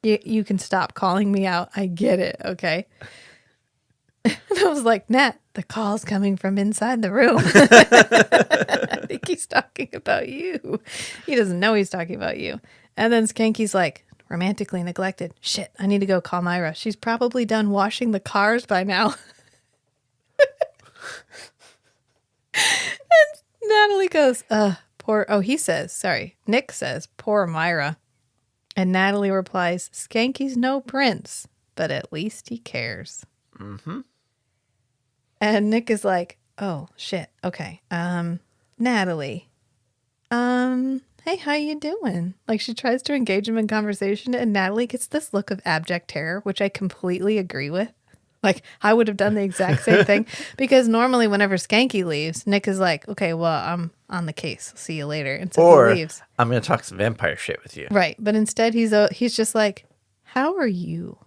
you can stop calling me out. I get it. Okay. And I was like, Nat, the call's coming from inside the room. I think he's talking about you. He doesn't know he's talking about you. And then Skanky's like, romantically neglected. Shit, I need to go call Myra. She's probably done washing the cars by now. And Natalie goes, Nick says, poor Myra. And Natalie replies, Skanky's no prince, but at least he cares. Mm-hmm. And Nick is like, oh, shit. Okay. Natalie. Hey, how you doing? Like, she tries to engage him in conversation, and Natalie gets this look of abject terror, which I completely agree with. Like, I would have done the exact same thing. Because normally whenever Skanky leaves, Nick is like, okay, well, I'm on the case. See you later. And so he leaves. I'm going to talk some vampire shit with you. Right. But instead, he's just like, how are you?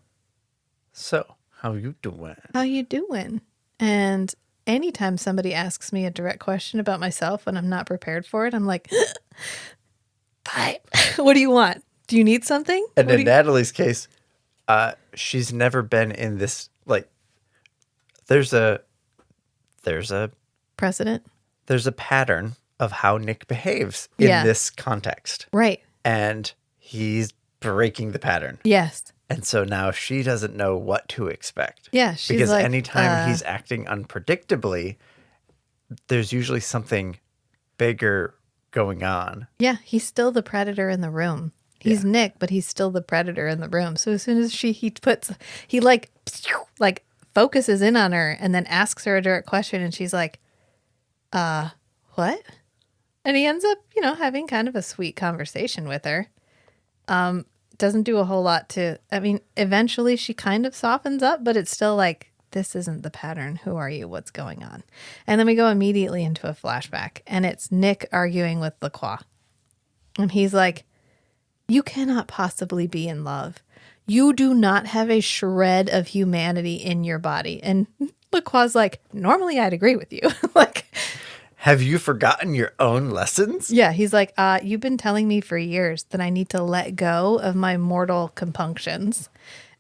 So, how you doing? How you doing? And anytime somebody asks me a direct question about myself when I'm not prepared for it, I'm like, bye. What do you want? Do you need something? And in Natalie's case, she's never been in this, like, there's a precedent. There's a pattern of how Nick behaves in this context. Right. And he's breaking the pattern. Yes. And so now she doesn't know what to expect. Yeah, she's because like, anytime he's acting unpredictably, there's usually something bigger going on. Yeah, he's still the predator in the room. He's Nick, but he's still the predator in the room. So as soon as he focuses in on her and then asks her a direct question, and she's like, what? And he ends up, having kind of a sweet conversation with her. Doesn't do a whole lot eventually she kind of softens up, but it's still like, this isn't the pattern. Who are you? What's going on? And then we go immediately into a flashback, and it's Nick arguing with Lacroix. And he's like, you cannot possibly be in love. You do not have a shred of humanity in your body. And Lacroix's like, normally I'd agree with you. Have you forgotten your own lessons? Yeah, he's like, you've been telling me for years that I need to let go of my mortal compunctions.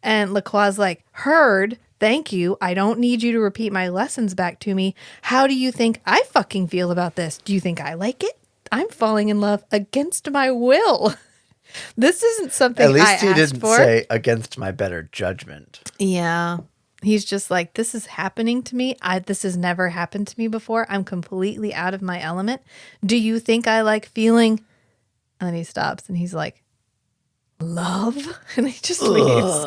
And Lacroix's like, heard, thank you. I don't need you to repeat my lessons back to me. How do you think I fucking feel about this? Do you think I like it? I'm falling in love against my will. This isn't something I asked for. At least he didn't say against my better judgment. Yeah. He's just like, this is happening to me. This has never happened to me before. I'm completely out of my element. Do you think I like feeling? And then he stops and he's like, love? And he just leaves.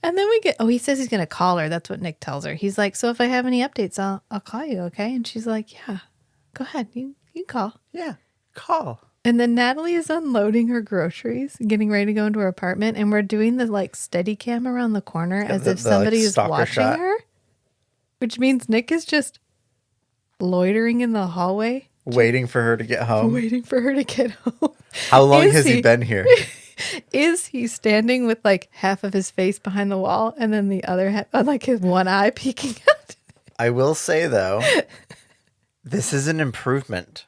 And then he says he's going to call her. That's what Nick tells her. He's like, so if I have any updates, I'll call you, okay? And she's like, yeah, go ahead. You can call. Yeah, call. And then Natalie is unloading her groceries, getting ready to go into her apartment, and we're doing the steady cam around the corner as if somebody is watching her, which means Nick is just loitering in the hallway, waiting for her to get home. Waiting for her to get home. How long has he been here? Is he standing with like half of his face behind the wall and then the other half, like his one eye peeking out? I will say, though, this is an improvement.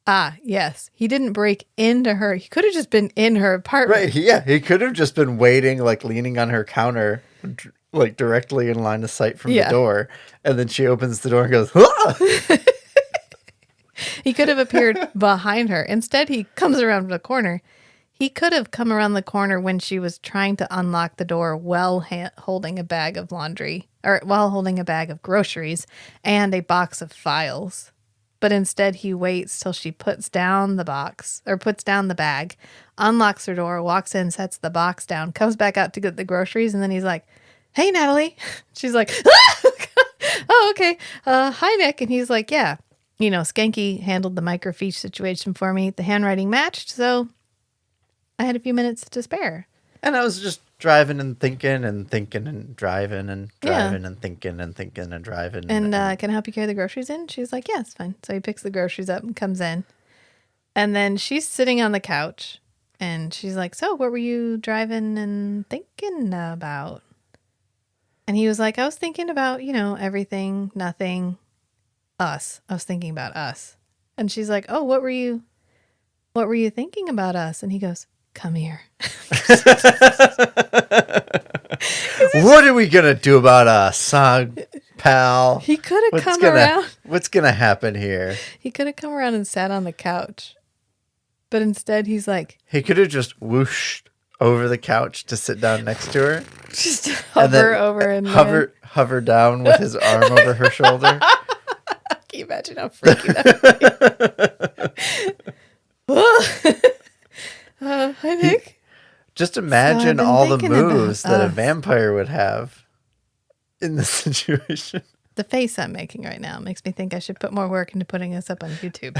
Ah, yes. He didn't break into her. He could have just been in her apartment. Right. Yeah. He could have just been waiting, like leaning on her counter, like directly in line of sight from the door. And then she opens the door and goes, ah! He could have appeared behind her. Instead, he comes around the corner. He could have come around the corner when she was trying to unlock the door while holding a bag of laundry, or while holding a bag of groceries and a box of files. But instead, he waits till she puts down the box, or puts down the bag, unlocks her door, walks in, sets the box down, comes back out to get the groceries, and then he's like, "Hey, Natalie." She's like, "Ah! Oh, okay. Hi, Nick." And he's like, "Yeah. You know, Skanky handled the microfiche situation for me. The handwriting matched, so I had a few minutes to spare." And I was just driving and thinking and thinking and driving and driving and thinking and thinking and driving. And can I help you carry the groceries in? She's like, "Yeah, it's fine." So he picks the groceries up and comes in. And then she's sitting on the couch and she's like, "So what were you driving and thinking about?" And he was like, "I was thinking about, you know, everything, nothing, us. I was thinking about us." And she's like, "Oh, what were you thinking about us?" And he goes, "Come here." What are we going to do about us, huh, pal? He could have come around. What's going to happen here? He could have come around and sat on the couch. But instead, he's like, He could have just whooshed over the couch to sit down next to her. just hover over and hover down with his arm over her shoulder. Can you imagine how freaky that would be? Hi, Nick. Just imagine been all the thinking about moves that a us. vampire would have in this situation. The face I'm making right now makes me think I should put more work into putting this up on YouTube.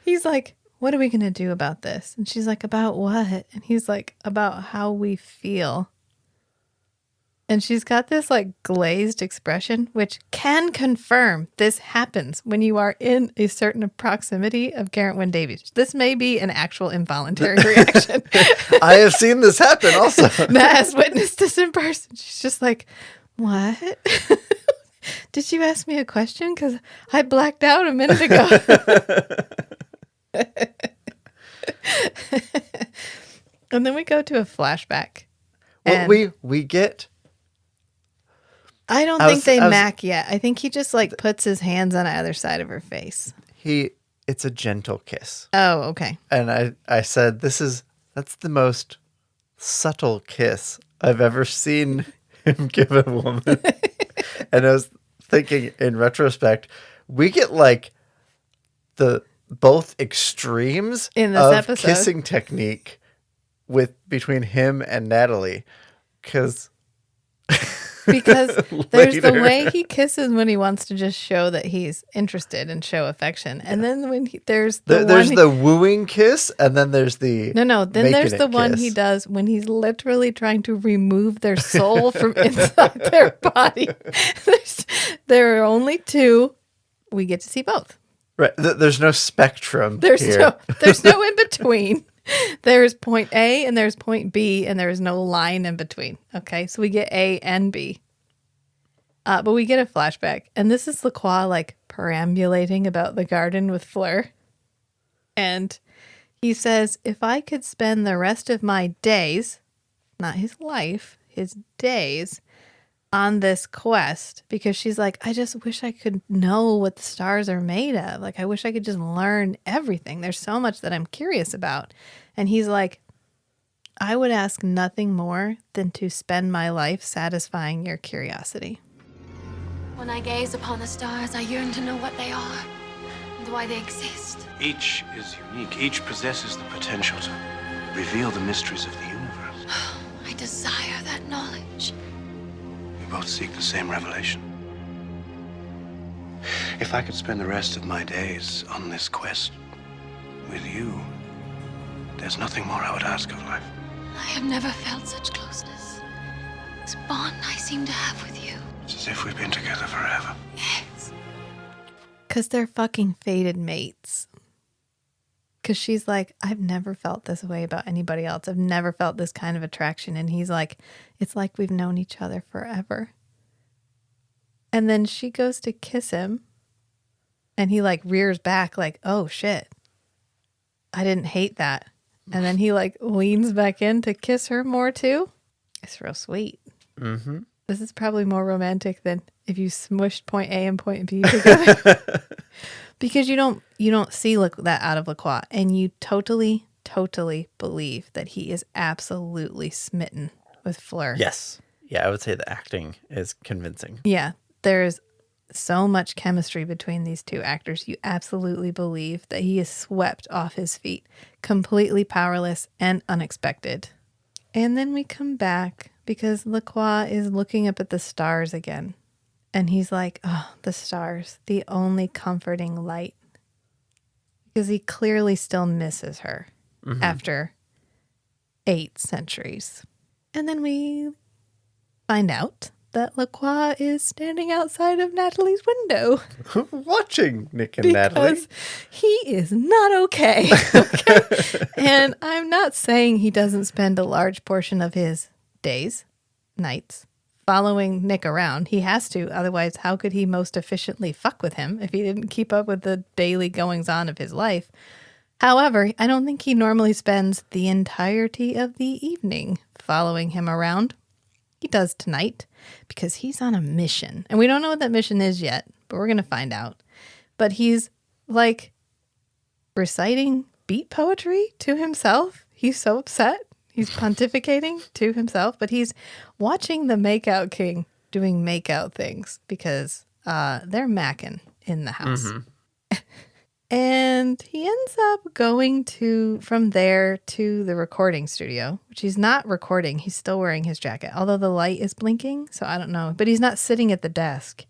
He's like, "What are we going to do about this?" And she's like, "About what?" And he's like, "About how we feel." And she's got this like glazed expression, which can confirm this happens when you are in a certain proximity of Garrett Wynn Davies. This may be an actual involuntary reaction. I have seen this happen also. Matt has witnessed this in person. She's just like, "What? Did you ask me a question? Because I blacked out a minute ago." And then we go to a flashback. Well, we get... I don't think they mac yet. I think he just like puts his hands on either side of her face. It's a gentle kiss. Oh, okay. And I said, that's the most subtle kiss I've ever seen him give a woman. And I was thinking, in retrospect, we get like the both extremes in this of episode. Kissing technique between him and Natalie. Because there's the way he kisses when he wants to just show that he's interested and show affection, and then when there's the wooing kiss, and then there's the then there's the one kiss. he does when he's literally trying to remove their soul from inside their body. There are only two. We get to see both. Right. There's no spectrum. There's here. no in between. There's point A and there's point B, and there's no line in between. Okay, so we get A and B. But we get a flashback, and this is Lacroix like perambulating about the garden with Fleur. And he says, "If I could spend the rest of my days, not his life, his days, on this quest," because she's like, "I just wish I could know what the stars are made of. Like, I wish I could just learn everything. There's so much that I'm curious about." And he's like, "I would ask nothing more than to spend my life satisfying your curiosity." When I gaze upon the stars, I yearn to know what they are and why they exist. Each is unique. Each possesses the potential to reveal the mysteries of the universe. I desire that knowledge. We both seek the same revelation. If I could spend the rest of my days on this quest with you, there's nothing more I would ask of life. I have never felt such closeness. This bond I seem to have with you. It's as if we've been together forever. Yes. Because they're fucking fated mates. Because she's like, I've never felt this way about anybody else. I've never felt this kind of attraction. And he's like, it's like we've known each other forever. And then she goes to kiss him. And he like rears back like, oh shit. I didn't hate that. And then he like leans back in to kiss her more too. It's real sweet. Mm-hmm. This is probably more romantic than if you smushed point A and point B together. Because you don't see that out of Lacroix, and you totally believe that he is absolutely smitten with Fleur. Yes. Yeah, I would say the acting is convincing. Yeah, there's so much chemistry between these two actors. You absolutely believe that he is swept off his feet, completely powerless and unexpected. And then we come back because Lacroix is looking up at the stars again. And he's like, oh, the stars, the only comforting light. Because he clearly still misses her after 8 centuries. And then we find out that Lacroix is standing outside of Natalie's window. Watching Nick and Natalie. Because he is not okay. And I'm not saying he doesn't spend a large portion of his days, nights, following Nick around. He has to. Otherwise, how could he most efficiently fuck with him if he didn't keep up with the daily goings-on of his life? However, I don't think he normally spends the entirety of the evening following him around. He does tonight because he's on a mission. And we don't know what that mission is yet, but we're going to find out. But he's like reciting beat poetry to himself. He's so upset. He's pontificating to himself, but he's watching the Makeout King doing makeout things because they're macking in the house. And he ends up going from there to the recording studio, which he's not recording. He's still wearing his jacket, although the light is blinking. So I don't know, but he's not sitting at the desk.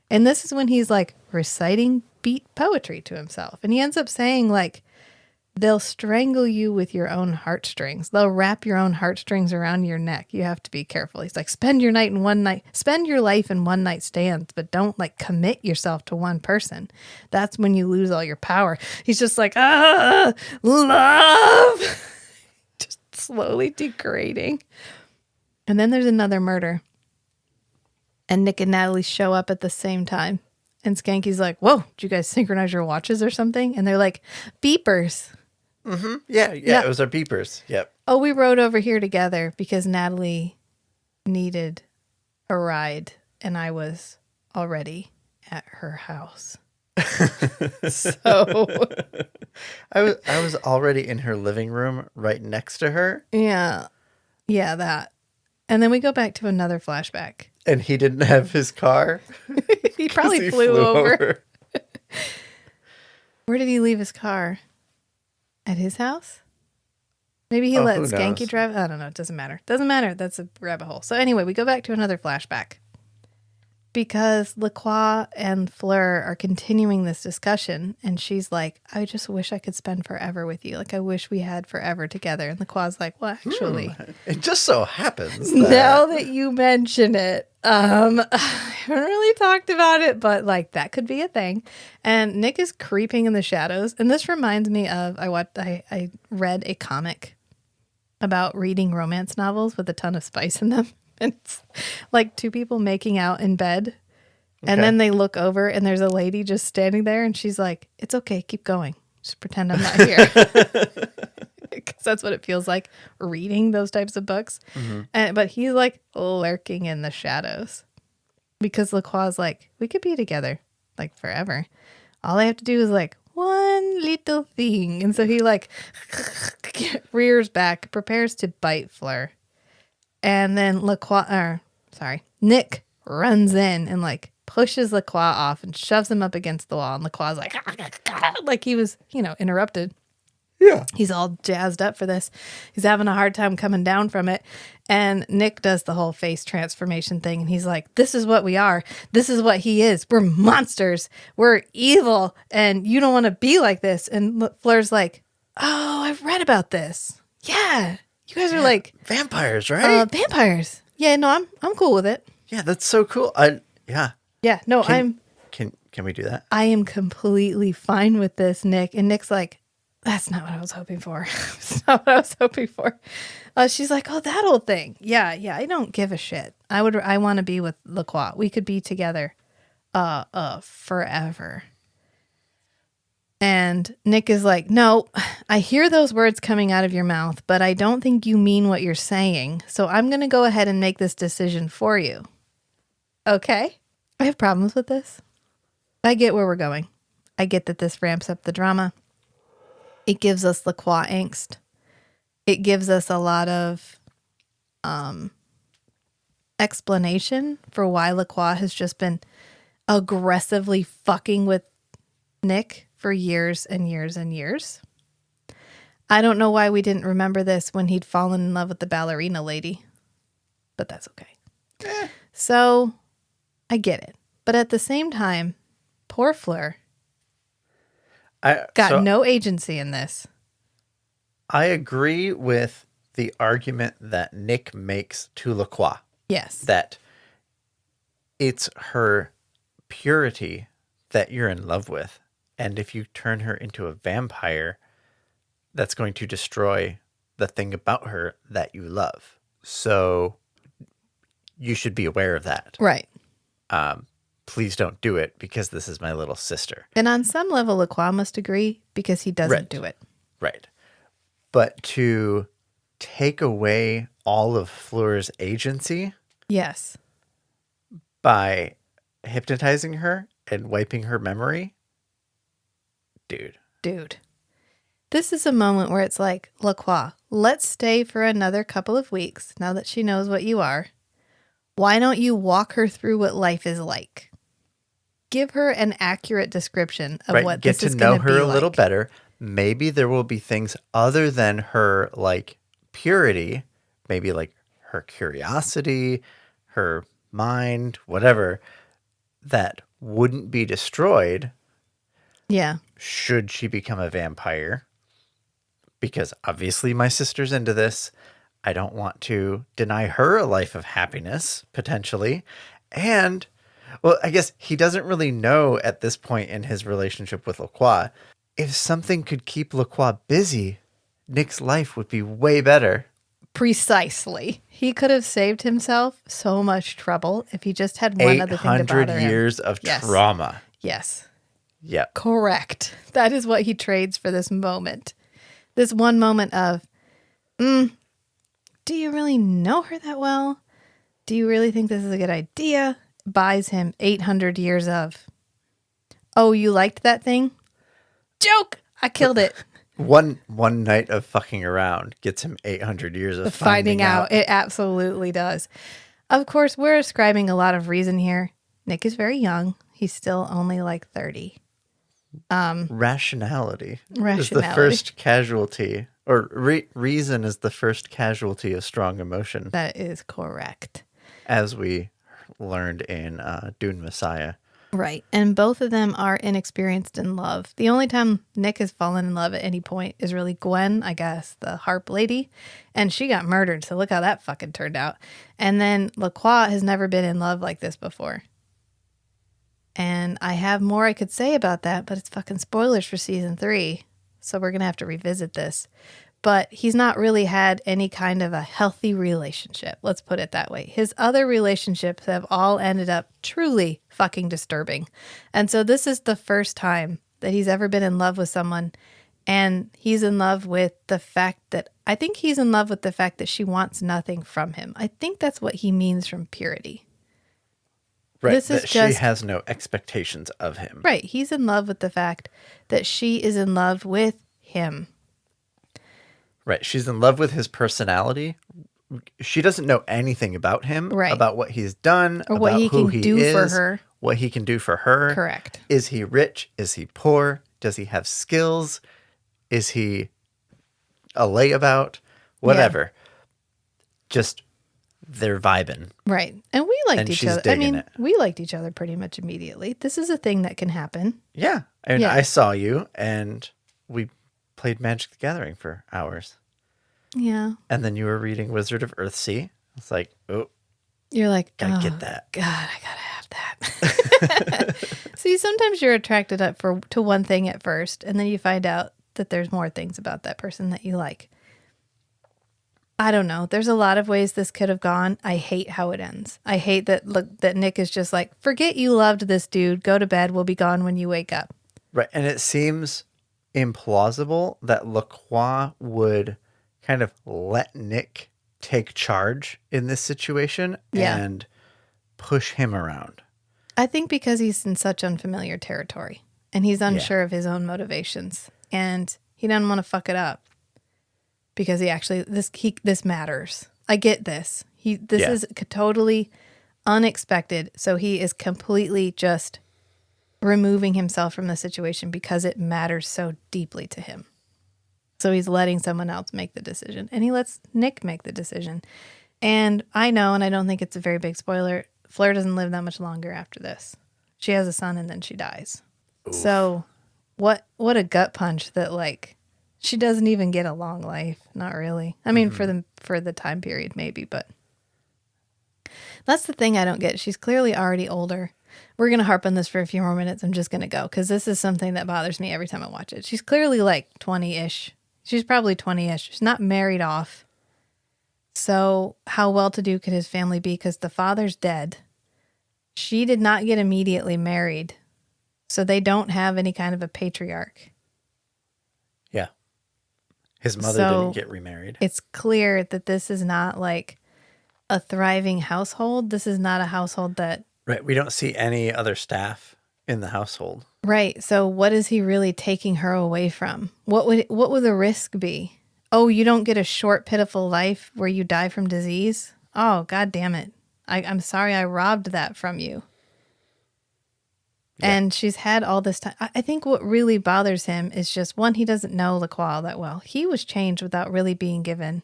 And this is when he's like reciting beat poetry to himself. And he ends up saying like, they'll strangle you with your own heartstrings. They'll wrap your own heartstrings around your neck. You have to be careful. He's like, spend your life in one night stands, but don't like commit yourself to one person. That's when you lose all your power. He's just like, love, just slowly degrading. And then there's another murder. And Nick and Natalie show up at the same time. And Skanky's like, whoa, did you guys synchronize your watches or something? And they're like, beepers. Mm-hmm. Yeah, it was our beepers. Yep. Oh, we rode over here together because Natalie needed a ride and I was already at her house. So I was already in her living room right next to her. Yeah, that. And then we go back to another flashback. And he didn't have his car. He probably flew over. Where did he leave his car? At his house? Maybe he let Skanky drive. I don't know. It doesn't matter. That's a rabbit hole. So anyway, we go back to another flashback. Because Lacroix and Fleur are continuing this discussion. And she's like, I just wish I could spend forever with you. Like, I wish we had forever together. And Lacroix's like, well, actually. It just so happens now that you mention it, I haven't really talked about it, but like that could be a thing. And Nick is creeping in the shadows. And this reminds me of, I read a comic about reading romance novels with a ton of spice in them. And it's like 2 people making out in bed. And then they look over and there's a lady just standing there. And she's like, it's okay. Keep going. Just pretend I'm not here. Because that's what it feels like reading those types of books. But he's like lurking in the shadows. Because Lacroix's like, we could be together like forever. All I have to do is like one little thing. And so he like rears back, prepares to bite Fleur. And then Nick runs in and like pushes Lacroix off and shoves him up against the wall. And Lacroix's like he was, interrupted. Yeah. He's all jazzed up for this. He's having a hard time coming down from it. And Nick does the whole face transformation thing. And he's like, this is what we are. This is what he is. We're monsters. We're evil. And you don't want to be like this. And Fleur's like, oh, I've read about this. Yeah. You guys are like vampires, right? Vampires. Yeah, no, I'm cool with it. Yeah, that's so cool. Yeah, no, Can we do that? I am completely fine with this, Nick. And Nick's like, That's not what I was hoping for. That's not what I was hoping for. She's like, oh, that old thing. Yeah, I don't give a shit. I want to be with LaCroix. We could be together forever. And Nick is like, no, I hear those words coming out of your mouth, but I don't think you mean what you're saying. So I'm going to go ahead and make this decision for you. Okay. I have problems with this. I get where we're going. I get that this ramps up the drama. It gives us LaCroix angst. It gives us a lot of explanation for why LaCroix has just been aggressively fucking with Nick for years and years and years. I don't know why we didn't remember this when he'd fallen in love with the ballerina lady, but that's okay. So I get it. But at the same time, poor Fleur got no agency in this. I agree with the argument that Nick makes to LaCroix. Yes. That it's her purity that you're in love with. And if you turn her into a vampire, that's going to destroy the thing about her that you love. So you should be aware of that. Right. Please don't do it because this is my little sister. And on some level, LaCroix must agree because he doesn't do it. Right. But to take away all of Fleur's agency. Yes. By hypnotizing her and wiping her memory. Dude. This is a moment where it's like, LaCroix, let's stay for another couple of weeks now that she knows what you are. Why don't you walk her through what life is like? Give her an accurate description of what this is going to be like. Get to know her a little better. Maybe there will be things other than her, like, purity, maybe like her curiosity, her mind, whatever, that wouldn't be destroyed. Yeah. Should she become a vampire? Because obviously my sister's into this. I don't want to deny her a life of happiness, potentially. And, well, I guess he doesn't really know at this point in his relationship with LaCroix. If something could keep LaCroix busy, Nick's life would be way better. Precisely. He could have saved himself so much trouble if he just had one other thing to bother him. 800 years of trauma. Yes. Yep. Correct. That is what he trades for this moment. This one moment of, do you really know her that well? Do you really think this is a good idea? Buys him 800 years of, oh, you liked that thing? Joke! I killed it. One night of fucking around gets him 800 years of finding out. It absolutely does. Of course, we're ascribing a lot of reason here. Nick is very young. He's still only like 30. Rationality is the first casualty, or reason is the first casualty of strong emotion. That is correct. As we learned in Dune Messiah. Right. And both of them are inexperienced in love. The only time Nick has fallen in love at any point is really Gwen, I guess, the harp lady. And she got murdered, so look how that fucking turned out. And then LaCroix has never been in love like this before. And I have more I could say about that, but it's fucking spoilers for season 3. So we're going to have to revisit this. But he's not really had any kind of a healthy relationship. Let's put it that way. His other relationships have all ended up truly fucking disturbing. And so this is the first time that he's ever been in love with someone. And he's in love with the fact that, I think he's in love with the fact that she wants nothing from him. I think that's what he means from purity. Right, this is she has no expectations of him. Right, he's in love with the fact that she is in love with him. Right, she's in love with his personality. She doesn't know anything about him, about what he's done, or about what he who can he do is, for her. What he can do for her. Correct. Is he rich? Is he poor? Does he have skills? Is he a layabout? Whatever. Yeah. Just they're vibing. Right. And we liked each other. I mean, we liked each other pretty much immediately. This is a thing that can happen. Yeah. And I saw you and we played Magic the Gathering for hours. Yeah. And then you were reading Wizard of Earthsea. It's like, oh. You're like, gotta get that. God, I gotta have that. See, sometimes you're attracted up to one thing at first, and then you find out that there's more things about that person that you like. I don't know. There's a lot of ways this could have gone. I hate how it ends. I hate that Nick is just like, forget you loved this dude. Go to bed. We'll be gone when you wake up. Right. And it seems implausible that LaCroix would kind of let Nick take charge in this situation and push him around. I think because he's in such unfamiliar territory and he's unsure of his own motivations and he doesn't want to fuck it up. Because this matters. I get this. This is totally unexpected. So he is completely just removing himself from the situation because it matters so deeply to him. So he's letting someone else make the decision. And he lets Nick make the decision. And I know, and I don't think it's a very big spoiler, Fleur doesn't live that much longer after this. She has a son and then she dies. Oof. So what a gut punch that like... She doesn't even get a long life. Not really. I mean, for the time period, maybe, but that's the thing I don't get. She's clearly already older. We're going to harp on this for a few more minutes. I'm just going to go because this is something that bothers me every time I watch it. She's clearly like 20-ish. She's probably 20-ish. She's not married off. So how well-to-do could his family be? Because the father's dead. She did not get immediately married. So they don't have any kind of a patriarch. Yeah. His mother didn't get remarried. It's clear that this is not like a thriving household. This is not a household that... Right. We don't see any other staff in the household. Right. So what is he really taking her away from? What would the risk be? Oh, you don't get a short, pitiful life where you die from disease? Oh, God damn it. I'm sorry I robbed that from you. Yeah. And she's had all this time. I think what really bothers him is just, one, he doesn't know LaCroix that well. He was changed without really being given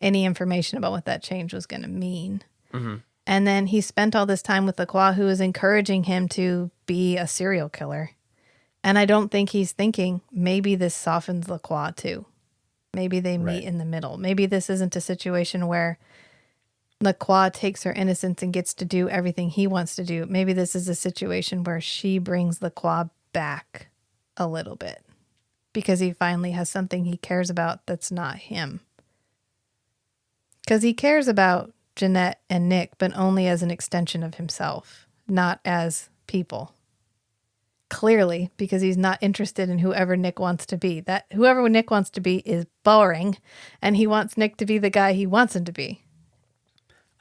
any information about what that change was going to mean. Mm-hmm. And then he spent all this time with LaCroix, who is encouraging him to be a serial killer. And I don't think he's thinking, maybe this softens LaCroix too. Maybe they meet in the middle. Maybe this isn't a situation where LaCroix takes her innocence and gets to do everything he wants to do. Maybe this is a situation where she brings LaCroix back a little bit because he finally has something he cares about that's not him. Because he cares about Jeanette and Nick, but only as an extension of himself, not as people. Clearly, because he's not interested in whoever Nick wants to be. That whoever Nick wants to be is boring, and he wants Nick to be the guy he wants him to be.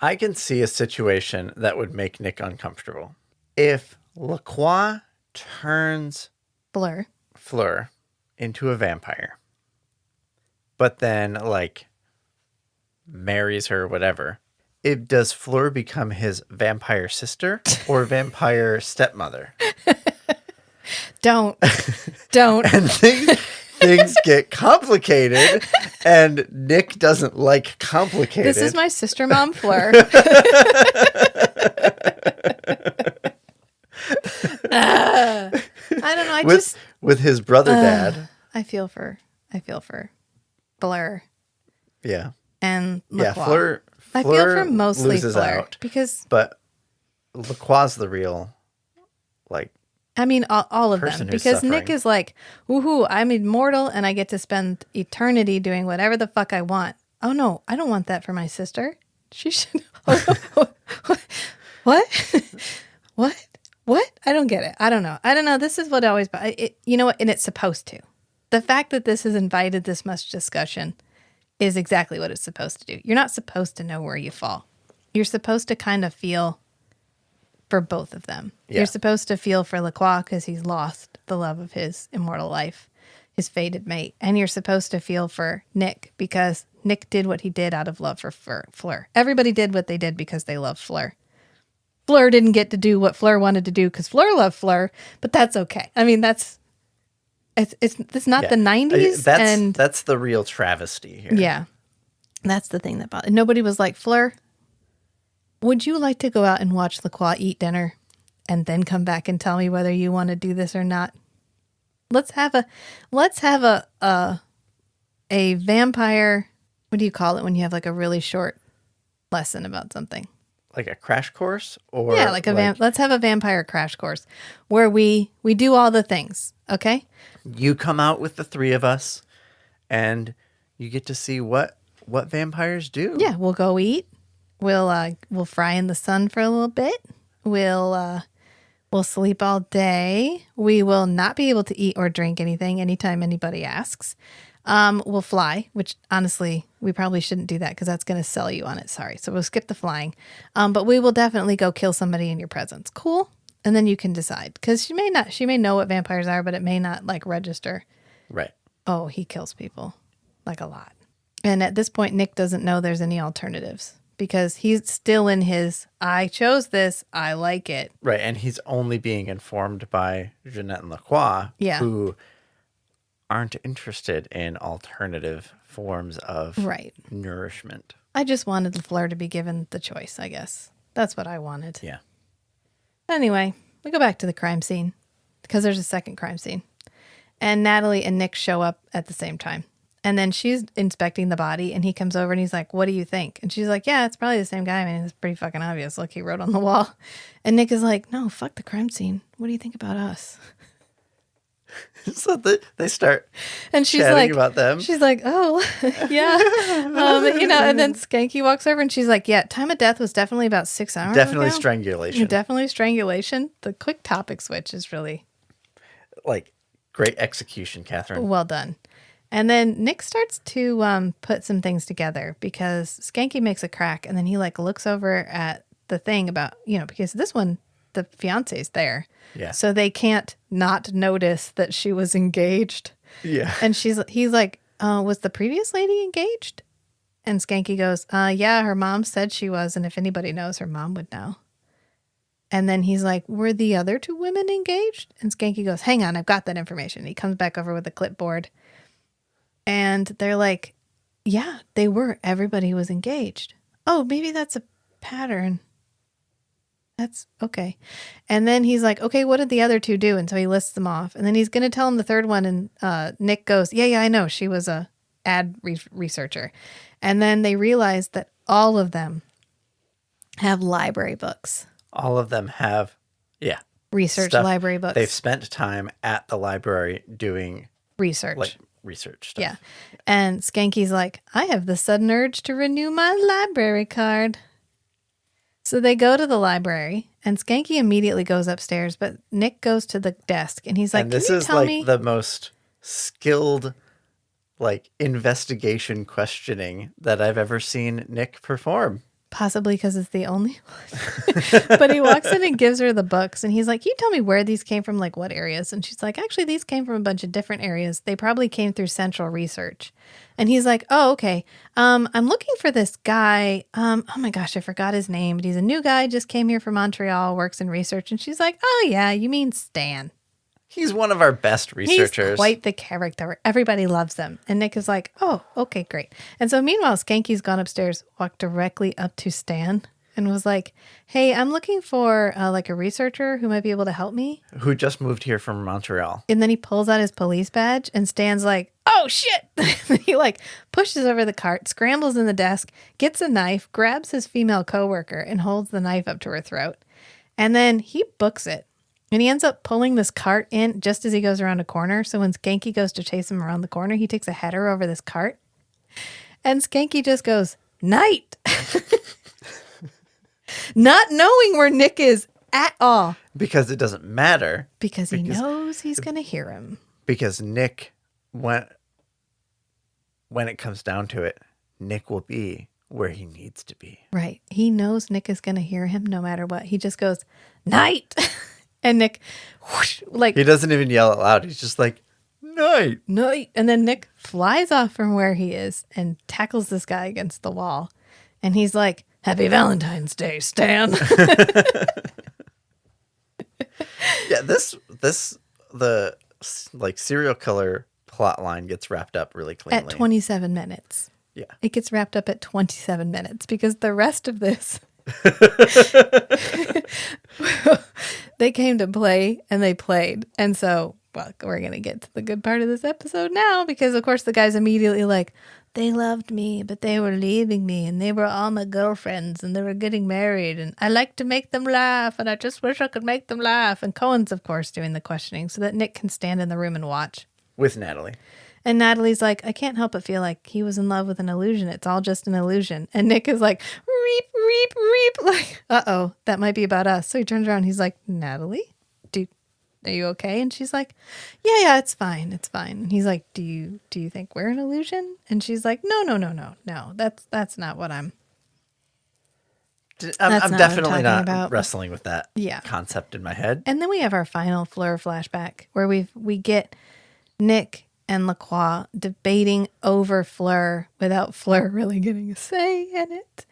I can see a situation that would make Nick uncomfortable. If LaCroix turns Fleur into a vampire, but then, like, marries her or whatever, does Fleur become his vampire sister or vampire stepmother? Don't. And things get complicated, and Nick doesn't like complicated. This is my sister mom, Fleur. I don't know. With his brother dad. I feel for Fleur. Yeah. And LaCroix. Fleur I feel for mostly loses Fleur out, but LaCroix's the real, like, I mean, all of them, because suffering. Nick is like, woohoo, I'm immortal and I get to spend eternity doing whatever the fuck I want. Oh no, I don't want that for my sister. She should. What? What? I don't get it. I don't know. This is what always, you know what? And it's supposed to. The fact that this has invited this much discussion is exactly what it's supposed to do. You're not supposed to know where you fall. You're supposed to kind of feel for both of them. Yeah. You're supposed to feel for LaCroix because he's lost the love of his immortal life, his fated mate. And you're supposed to feel for Nick because Nick did what he did out of love for Fleur. Everybody did what they did because they loved Fleur. Fleur didn't get to do what Fleur wanted to do because Fleur loved Fleur, but that's okay. I mean, it's not the 90s. That's the real travesty here. Yeah. That's the thing that bothered. Nobody was like, Fleur, would you like to go out and watch LaCroix eat dinner and then come back and tell me whether you want to do this or not? Let's have a vampire. What do you call it when you have like a really short lesson about something? like a crash course, or Yeah, like let's have a vampire crash course where we do all the things, okay? you come out with the three of us, and you get to see what vampires do. Yeah, we'll go eat. We'll fry in the sun for a little bit. We'll sleep all day. We will not be able to eat or drink anything anytime anybody asks. We'll fly, which honestly, we probably shouldn't do that because that's going to sell you on it. Sorry. So we'll skip the flying. But we will definitely go kill somebody in your presence. Cool. And then you can decide because she may know what vampires are, but it may not like register. Right. Oh, he kills people like a lot. And at this point, Nick doesn't know there's any alternatives because he's still in his, I chose this, I like it. Right. And he's only being informed by Jeanette and Lacroix, who aren't interested in alternative forms of nourishment. I just wanted LaFleur to be given the choice, I guess. That's what I wanted. Yeah. Anyway, we go back to the crime scene because there's a second crime scene. And Natalie and Nick show up at the same time. And then she's inspecting the body and he comes over and he's like, what do you think? And she's like, yeah, it's probably the same guy. I mean, it's pretty fucking obvious. Look, he wrote on the wall. And Nick is like, no, fuck the crime scene. What do you think about us? So they start and she's chatting like, about them. She's like, oh, yeah. And then Skanky walks over and she's like, yeah, time of death was definitely about 6 hours Definitely ago. strangulation. Definitely strangulation. The quick topic switch is really... like, great execution, Catherine. Well done. And then Nick starts to put some things together because Skanky makes a crack and then he like looks over at the thing about, because this one, the fiance's there. Yeah. So they can't not notice that she was engaged. Yeah. And he's like, was the previous lady engaged? And Skanky goes, yeah, her mom said she was. And if anybody knows, her mom would know. And then he's like, were the other two women engaged? And Skanky goes, hang on, I've got that information. He comes back over with a clipboard. And they're like, yeah, they were. Everybody was engaged. Oh, maybe that's a pattern. That's okay. And then he's like, okay, what did the other two do? And so he lists them off. And then he's going to tell him the third one. And Nick goes, yeah, I know. She was a ad researcher. And then they realize that all of them have library books. All of them have, research stuff. Library books. They've spent time at the library doing research stuff. Yeah. And Skanky's like, I have the sudden urge to renew my library card. So they go to the library and Skanky immediately goes upstairs, but Nick goes to the desk and he's like, and this can you is tell like me? the most skilled investigation questioning that I've ever seen Nick perform. Possibly because it's the only one. But he walks in and gives her the books and he's like, can you tell me where these came from? Like what areas? And she's like, actually, these came from a bunch of different areas. They probably came through central research. And he's like, oh, okay. I'm looking for this guy. Oh my gosh, I forgot his name, but he's a new guy, just came here from Montreal, works in research. And she's like, oh yeah, you mean Stan. He's one of our best researchers. He's quite the character. Everybody loves them. And Nick is like, oh, okay, great. And so meanwhile, Skanky's gone upstairs, walked directly up to Stan and was like, hey, I'm looking for a researcher who might be able to help me. Who just moved here from Montreal. And then he pulls out his police badge and Stan's like, oh, shit. He pushes over the cart, scrambles in the desk, gets a knife, grabs his female coworker and holds the knife up to her throat. And then he books it. And he ends up pulling this cart in just as he goes around a corner. So when Skanky goes to chase him around the corner, he takes a header over this cart. And Skanky just goes, night. Not knowing where Nick is at all. Because it doesn't matter. Because he knows he's going to hear him. Because Nick, when it comes down to it, Nick will be where he needs to be. Right. He knows Nick is going to hear him no matter what. He just goes, night. And Nick, whoosh, he doesn't even yell out loud. He's just like, night. Night. And then Nick flies off from where he is and tackles this guy against the wall. And he's like, happy Valentine's Day, Stan. Yeah, the serial killer plot line gets wrapped up really cleanly. At 27 minutes. Yeah. It gets wrapped up at 27 minutes because the rest of this... They came to play and they played. And so, we're going to get to the good part of this episode now because, of course, the guy's immediately like, they loved me, but they were leaving me, and they were all my girlfriends, and they were getting married, and I like to make them laugh, and I just wish I could make them laugh. And Cohen's, of course, doing the questioning so that Nick can stand in the room and watch. With Natalie. And Natalie's like, I can't help but feel like he was in love with an illusion. It's all just an illusion. And Nick is like, reap, reap, reap. Like, uh-oh, that might be about us. So he turns around. He's like, Natalie, are you okay? And she's like, yeah, it's fine. It's fine. And he's like, do you think we're an illusion? And she's like, no. That's not what I'm definitely not about. wrestling with that concept in my head. And then we have our final Fleur flashback where we get Nick and Lacroix debating over Fleur without Fleur really getting a say in it.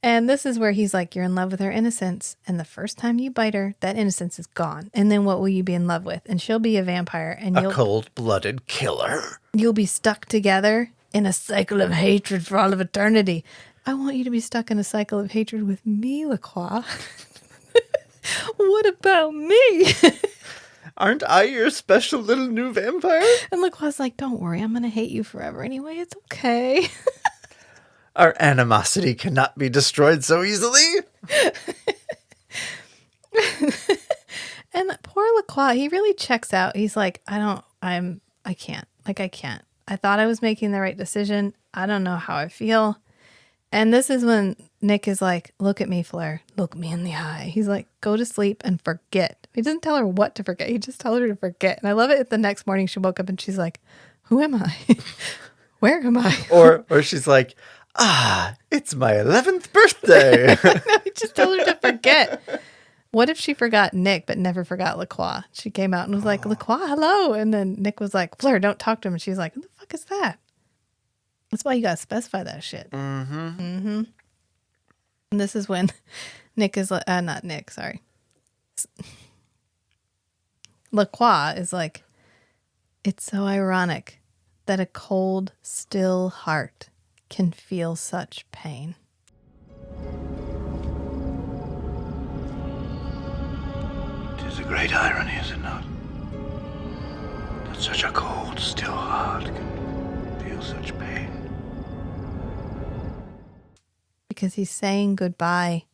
And this is where he's like, you're in love with her innocence. And the first time you bite her, that innocence is gone. And then what will you be in love with? And she'll be a vampire. And a cold-blooded killer. You'll be stuck together in a cycle of hatred for all of eternity. I want you to be stuck in a cycle of hatred with me, Lacroix. What about me? Aren't I your special little new vampire? And Lacroix's like, don't worry, I'm going to hate you forever anyway. It's okay. Our animosity cannot be destroyed so easily. And poor Lacroix, he really checks out. He's like, I can't. I thought I was making the right decision. I don't know how I feel. And this is when Nick is like, look at me, Fleur. Look me in the eye. He's like, go to sleep and forget. He doesn't tell her what to forget. He just tells her to forget. And I love it. The next morning she woke up and she's like, who am I? Where am I? Or she's like, it's my 11th birthday. No, he just told her to forget. What if she forgot Nick but never forgot Lacroix? She came out and was like, Lacroix, hello. And then Nick was like, Fleur, don't talk to him. And she's like, what the fuck is that? That's why you got to specify that shit. Mm-hmm. And this is when Nick is like, not Nick, sorry. Lacroix is like, it's so ironic that a cold, still heart can feel such pain. It is a great irony, is it not? That such a cold, still heart can feel such pain. Because he's saying goodbye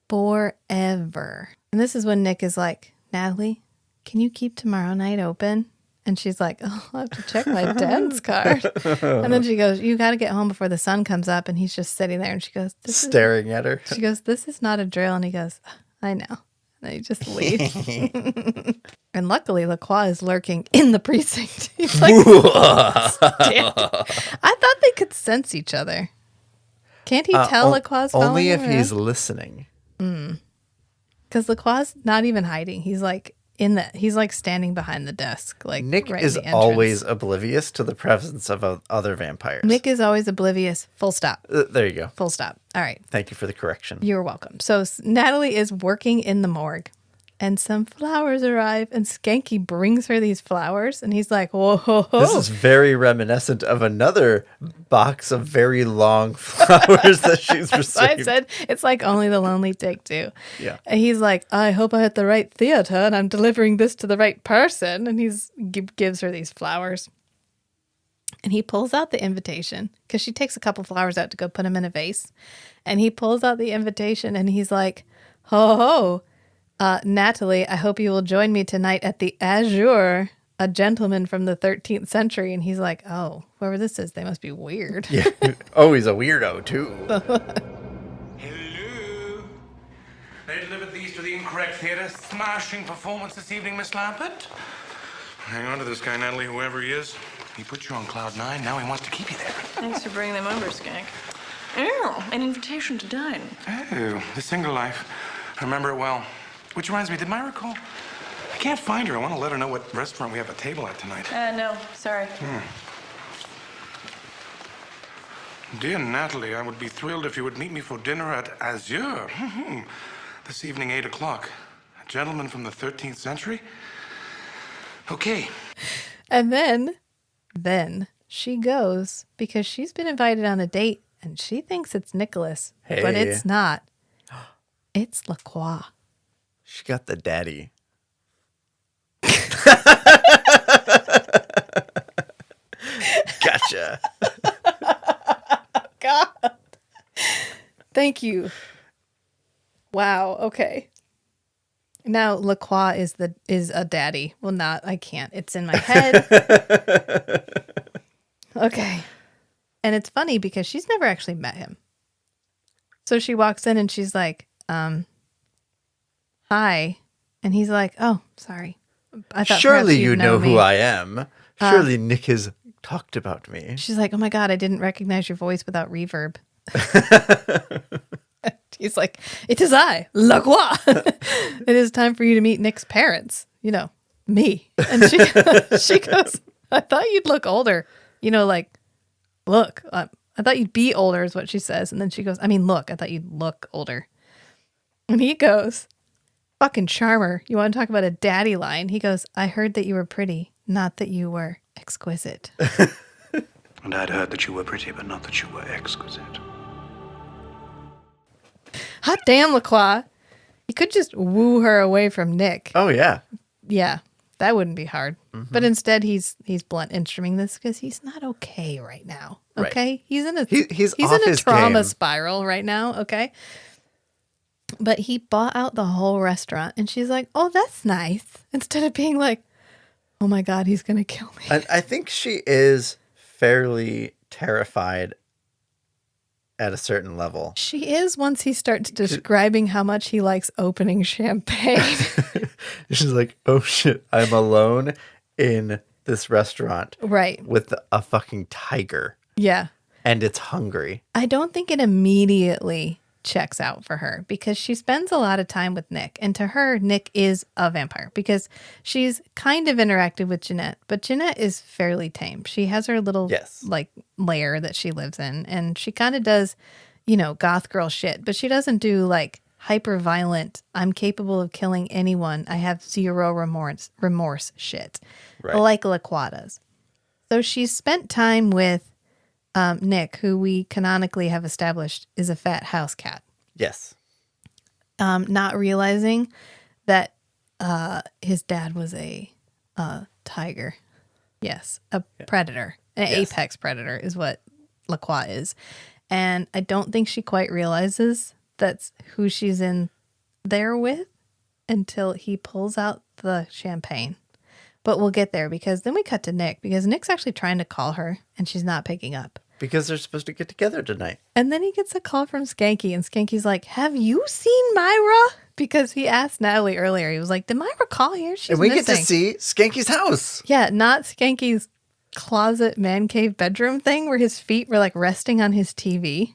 forever. And this is when Nick is like, Natalie, can you keep tomorrow night open? And she's like, oh, I'll have to check my dance card. And then she goes, you got to get home before the sun comes up. And he's just sitting there. And she goes, staring at her. She goes, this is not a drill. And he goes, I know. And then he just leaves. And luckily, Lacroix is lurking in the precinct. He's like, I thought they could sense each other. Can't he tell Lacroix only if him he's listening. Because Lacroix's not even hiding. He's like standing behind the desk. Like Nick right is in the entrance. always oblivious to the presence of other vampires. Nick is always oblivious. Full stop. There you go. Full stop. All right. Thank you for the correction. You're welcome. So Natalie is working in the morgue. And some flowers arrive, and Skanky brings her these flowers, and he's like, whoa. This is very reminiscent of another box of very long flowers that she's received. I said, it's like Only the Lonely Take Two. Yeah. And he's like, I hope I'm at the right theater, and I'm delivering this to the right person. And he's gives her these flowers. And he pulls out the invitation, because she takes a couple flowers out to go put them in a vase. And he pulls out the invitation, and he's like, ho. Natalie, I hope you will join me tonight at the Azure, a gentleman from the 13th century. And he's like, oh, whoever this is, they must be weird. Yeah. Oh, he's a weirdo, too. Hello. They delivered these to the Incorrect Theater. Smashing performance this evening, Miss Lampert. Hang on to this guy, Natalie, whoever he is. He put you on cloud 9. Now he wants to keep you there. Thanks for bringing them over, Skank. Oh, an invitation to dine. Oh, the single life. I remember it well. Which reminds me, did Myra call? I can't find her. I want to let her know what restaurant we have a table at tonight. No, sorry. Dear Natalie, I would be thrilled if you would meet me for dinner at Azure. This evening, 8 o'clock. A gentleman from the 13th century? Okay. And then she goes because she's been invited on a date and she thinks it's Nicholas, but it's not. It's Lacroix. She got the daddy. Gotcha. God. Thank you. Wow. Okay. Now LaCroix is a daddy. Well, not. I can't. It's in my head. Okay. And it's funny because she's never actually met him. So she walks in and she's like, hi. And he's like, oh, sorry. I thought Surely perhaps you'd you know me. who I am. Surely Nick has talked about me. She's like, oh my God, I didn't recognize your voice without reverb. He's like, it is I, LaCroix. It is time for you to meet Nick's parents. You know, me. And she goes, I thought you'd look older. You know, like, look, I thought you'd be older is what she says. And then she goes, I mean, look, I thought you'd look older. And he goes, fucking charmer. You want to talk about a daddy line? He goes, I heard that you were pretty, not that you were exquisite. And I'd heard that you were pretty, but not that you were exquisite. Hot damn, LaCroix. He could just woo her away from Nick. Oh, yeah. Yeah, that wouldn't be hard. But instead, he's blunt instrumenting this because he's not okay right now. Okay, Right. he's in a He's in off a his trauma game. spiral right now. Okay, but he bought out the whole restaurant, and she's like, "Oh, that's nice." Instead of being like, "Oh my God, he's gonna kill me." I think she is fairly terrified at a certain level. She is once he starts describing how much he likes opening champagne. She's like, oh shit, I'm alone in this restaurant Right. with a fucking tiger Yeah. and it's hungry. I don't think it immediately checks out for her because she spends a lot of time with Nick. And to her, Nick is a vampire because she's kind of interacted with Jeanette, but Jeanette is fairly tame. She has her little Yes. like lair that she lives in, and she kind of does, you know, goth girl shit, but she doesn't do like hyper violent, I'm capable of killing anyone, I have zero remorse shit. Right. Like LaCroix does. So she's spent time with Nick, who we canonically have established is a fat house cat. Yes. Not realizing that his dad was a tiger. Yes, a predator. An apex predator is what LaCroix is. And I don't think she quite realizes that's who she's in there with until he pulls out the champagne. But we'll get there because then we cut to Nick because Nick's actually trying to call her and she's not picking up. Because they're supposed to get together tonight. And then he gets a call from Skanky, and Skanky's like, have you seen Myra? Because he asked Natalie earlier. He was like, did Myra call here? She's And we missing. get to see Skanky's house. Yeah, not Skanky's closet man cave bedroom thing where his feet were like resting on his TV,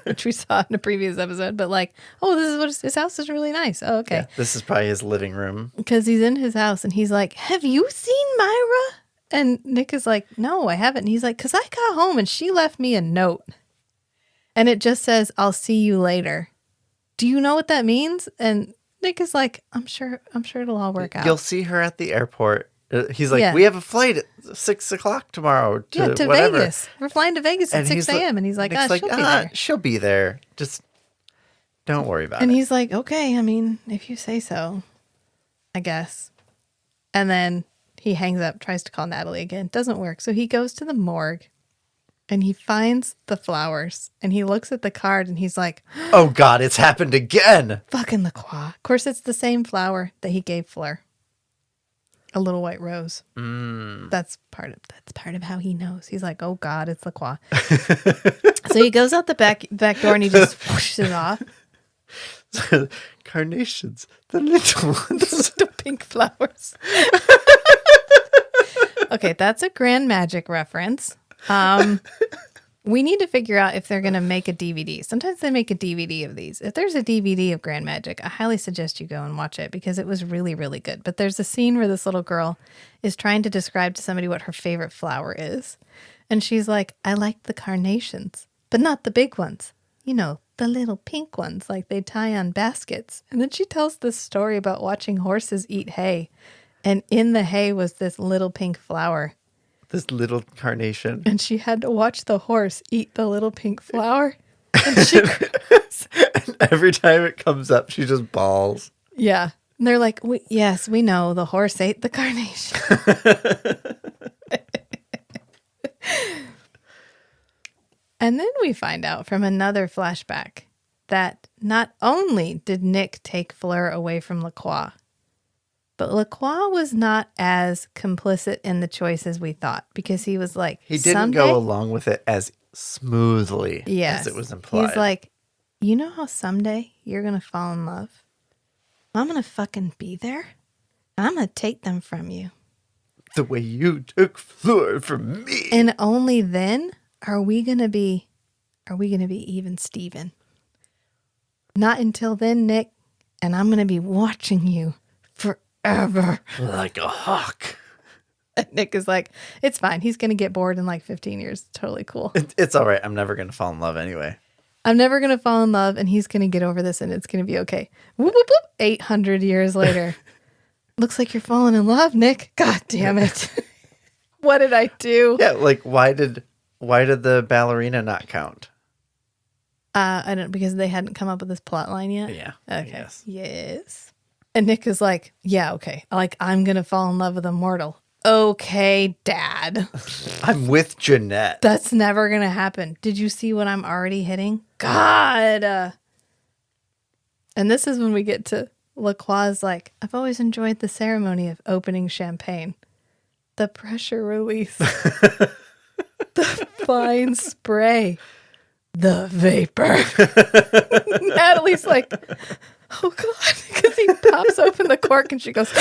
which we saw in a previous episode. But like, oh, this is what his house is really nice. Oh, okay. Yeah, this is probably his living room. Because he's in his house, and he's like, have you seen Myra? And Nick is like, no, I haven't. And he's like, because I got home and she left me a note. And it just says, I'll see you later. Do you know what that means? And Nick is like, I'm sure it'll all work out. You'll see her at the airport. He's like, Yeah. we have a flight at 6 o'clock tomorrow to whatever. Vegas. We're flying to Vegas at 6 a.m. And he's like, Nick's she'll be there. She'll be there. Just don't worry about And it. he's like, okay, I mean, if you say so, I guess. And then he hangs up, tries to call Natalie again. Doesn't work. So he goes to the morgue and he finds the flowers and he looks at the card and he's like, Oh God, it's happened again. fucking LaCroix. Of course, it's the same flower that he gave Fleur. A little white rose. That's part of how he knows. He's like, oh God, it's LaCroix. So he goes out the back door and he just whooshes it off. Carnations, the little ones. The pink flowers. Okay, that's a Grand Magic reference. We need to figure out if they're going to make a DVD. Sometimes they make a DVD of these. If there's a DVD of Grand Magic, I highly suggest you go and watch it because it was really, really good. But there's a scene where this little girl is trying to describe to somebody what her favorite flower is. And she's like, I like the carnations, but not the big ones. You know, the little pink ones like they tie on baskets. And then she tells this story about watching horses eat hay. And in the hay was this little pink flower. This little carnation. And she had to watch the horse eat the little pink flower. And she, And every time it comes up, she just bawls. yeah. And they're like, yes, we know the horse ate the carnation. And then we find out from another flashback that not only did Nick take Fleur away from Lacroix, but Lacroix was not as complicit in the choice as we thought, because he was like, He didn't someday, go along with it as smoothly yes, as it was implied. He's like, you know how someday you're going to fall in love? I'm going to fucking be there, and I'm going to take them from you. The way you took Fleur from me. And only then are we going to be even Steven. Not until then, Nick, and I'm going to be watching you forever. Like a hawk. And Nick is like, it's fine. He's going to get bored in like 15 years. Totally cool. It's all right. I'm never going to fall in love anyway. I'm never going to fall in love, and he's going to get over this, and it's going to be okay. Whoop, whoop, whoop. 800 years later. Looks like you're falling in love, Nick. God damn it. What did I do? Yeah, like why did the ballerina not count? I don't, because they hadn't come up with this plot line yet. Yeah. Okay. Yes. And Nick is like, yeah, okay. Like, I'm going to fall in love with a mortal. Okay, Dad. I'm with Jeanette. That's never going to happen. Did you see what I'm already hitting? God. And this is when we get to Lacroix's like, I've always enjoyed the ceremony of opening champagne. The pressure release. The fine spray. The vapor. Natalie's like, oh God, because he pops open the cork and she goes,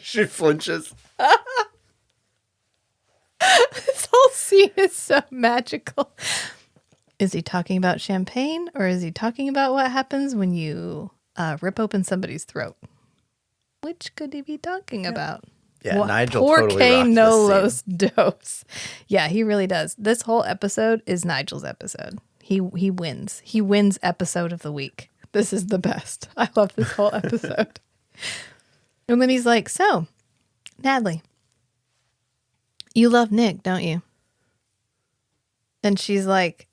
She flinches. this whole scene is so magical. Is he talking about champagne, or is he talking about what happens when you rip open somebody's throat? Which could he be talking about? Yeah, Nigel Porque totally rocked no this los scene. dos. Yeah, he really does. This whole episode is Nigel's episode. He wins. He wins episode of the week. This is the best. I love this whole episode. And then he's like, so, Natalie, you love Nick, don't you? And she's like,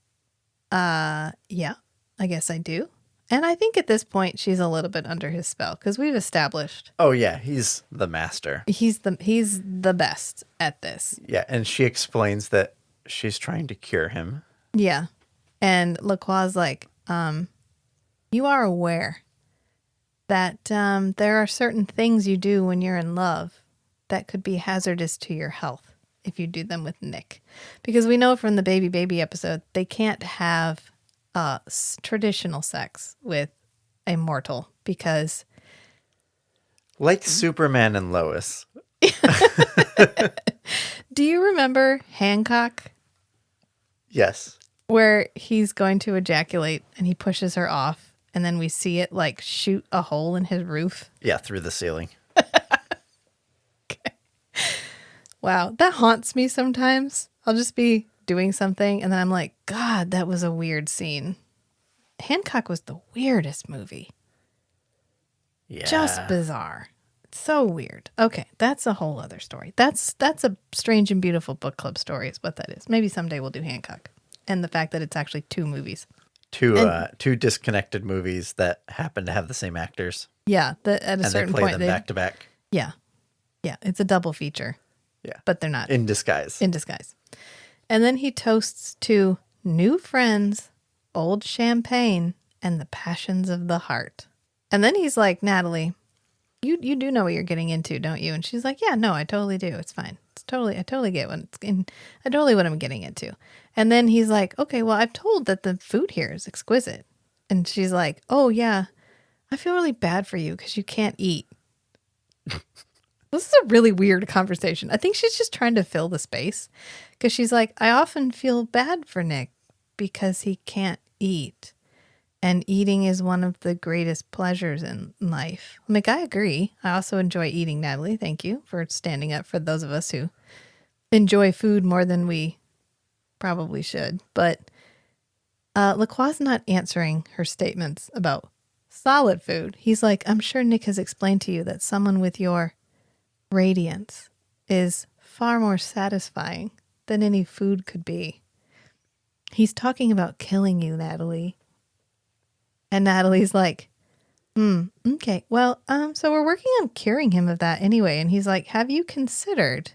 yeah, I guess I do. And I think at this point she's a little bit under his spell, because we've established Oh yeah, he's the master. he's the best at this. Yeah, and she explains that she's trying to cure him. Yeah. And Lacroix's like, you are aware that there are certain things you do when you're in love that could be hazardous to your health if you do them with Nick. Because we know from the baby episode, they can't have traditional sex with a mortal, because Like Superman and Lois. do you remember Hancock, Yes. where he's going to ejaculate and he pushes her off, and then we see it like shoot a hole in his roof? Yeah, through the ceiling. Wow, that haunts me sometimes. I'll just be doing something and then I'm like, God, that was a weird scene. Hancock was the weirdest movie. Yeah. Just bizarre. It's so weird. Okay, that's a whole other story. That's a Strange and Beautiful book club story is what that is. Maybe someday we'll do Hancock. And the fact that it's actually 2 movies. Two disconnected movies that happen to have the same actors. Yeah, at a And certain they play point them back to back. Yeah. Yeah, it's a double feature. Yeah. But they're not. In disguise. In disguise. And then he toasts to new friends, old champagne, and the passions of the heart. And then he's like, Natalie, you do know what you're getting into, don't you? And she's like, yeah, no, I totally do. It's fine. I totally get what I'm getting into. And then he's like, okay, well, I've told that the food here is exquisite. And she's like, oh yeah, I feel really bad for you because you can't eat. This is a really weird conversation. I think she's just trying to fill the space, because she's like, I often feel bad for Nick because he can't eat. And eating is one of the greatest pleasures in life. I'm like, I agree. I also enjoy eating, Natalie. Thank you for standing up for those of us who enjoy food more than we probably should. But Lacroix's not answering her statements about solid food. He's like, I'm sure Nick has explained to you that someone with your radiance is far more satisfying than any food could be. He's talking about killing you, Natalie. And Natalie's like, okay, well, so we're working on curing him of that anyway. And he's like, have you considered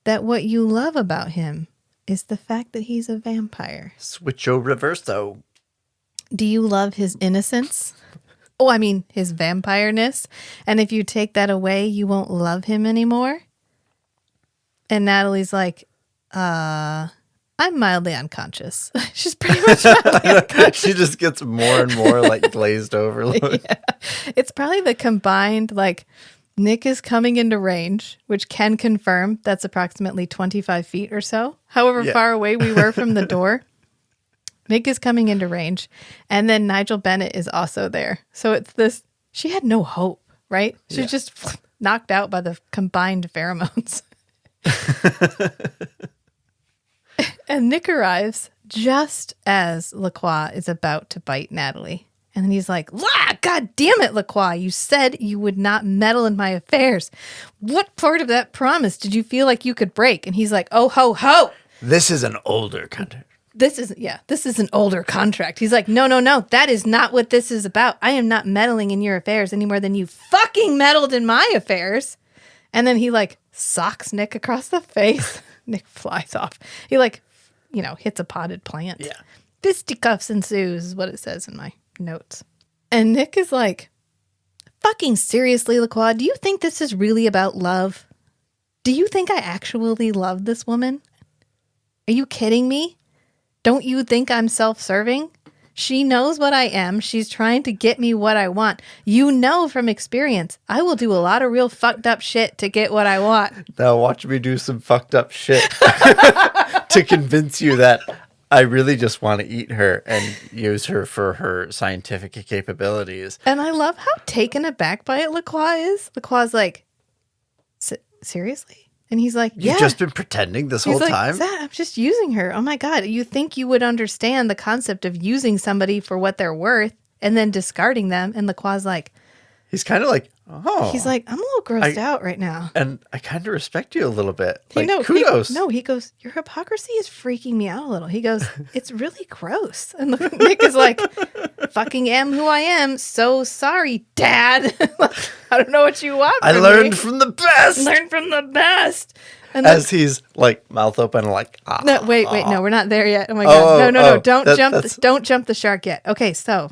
that what you love about him is the fact that he's a vampire. Switcho reverso. Do you love his innocence? Oh, I mean, his vampireness. And if you take that away, you won't love him anymore? And Natalie's like, I'm mildly unconscious. She's pretty much mildly unconscious. She just gets more and more like glazed over. Yeah. It's probably the combined, like, Nick is coming into range, which can confirm that's approximately 25 feet or so. However far away we were from the door. Nick is coming into range. And then Nigel Bennett is also there. So it's this, she had no hope, right? She's just knocked out by the combined pheromones. And Nick arrives just as Lacroix is about to bite Natalie. And then he's like, God damn it, Lacroix. You said you would not meddle in my affairs. What part of that promise did you feel like you could break? And he's like, oh, ho, ho. This is an older contract. This is an older contract. He's like, no. That is not what this is about. I am not meddling in your affairs any more than you fucking meddled in my affairs. And then he like socks Nick across the face. Nick flies off. He hits a potted plant. Yeah. Fisticuffs ensues is what it says in my notes. And Nick is like, fucking seriously, Lacroix, do you think this is really about love? Do you think I actually love this woman? Are you kidding me? Don't you think I'm self-serving? She knows what I am. She's trying to get me what I want. You know from experience, I will do a lot of real fucked up shit to get what I want. Now watch me do some fucked up shit to convince you that I really just want to eat her and use her for her scientific capabilities. And I love how taken aback by it Lacroix is. Lacroix's like, seriously? And he's like, yeah. You've just been pretending this whole time? I'm just using her. Oh my God. You think you would understand the concept of using somebody for what they're worth and then discarding them. And Lacroix's like, he's kind of like, oh. He's like, I'm a little grossed out right now. And I kind of respect you a little bit. Like, kudos. kudos. He goes, your hypocrisy is freaking me out a little. He goes, it's really gross. And Nick is like, fucking am who I am. So sorry, Dad. I don't know what you want from I learned from the best. Learn from the best. And as he's like mouth open, like, No, wait, no, we're not there yet. Oh my God. No. Don't jump the shark yet. Okay, so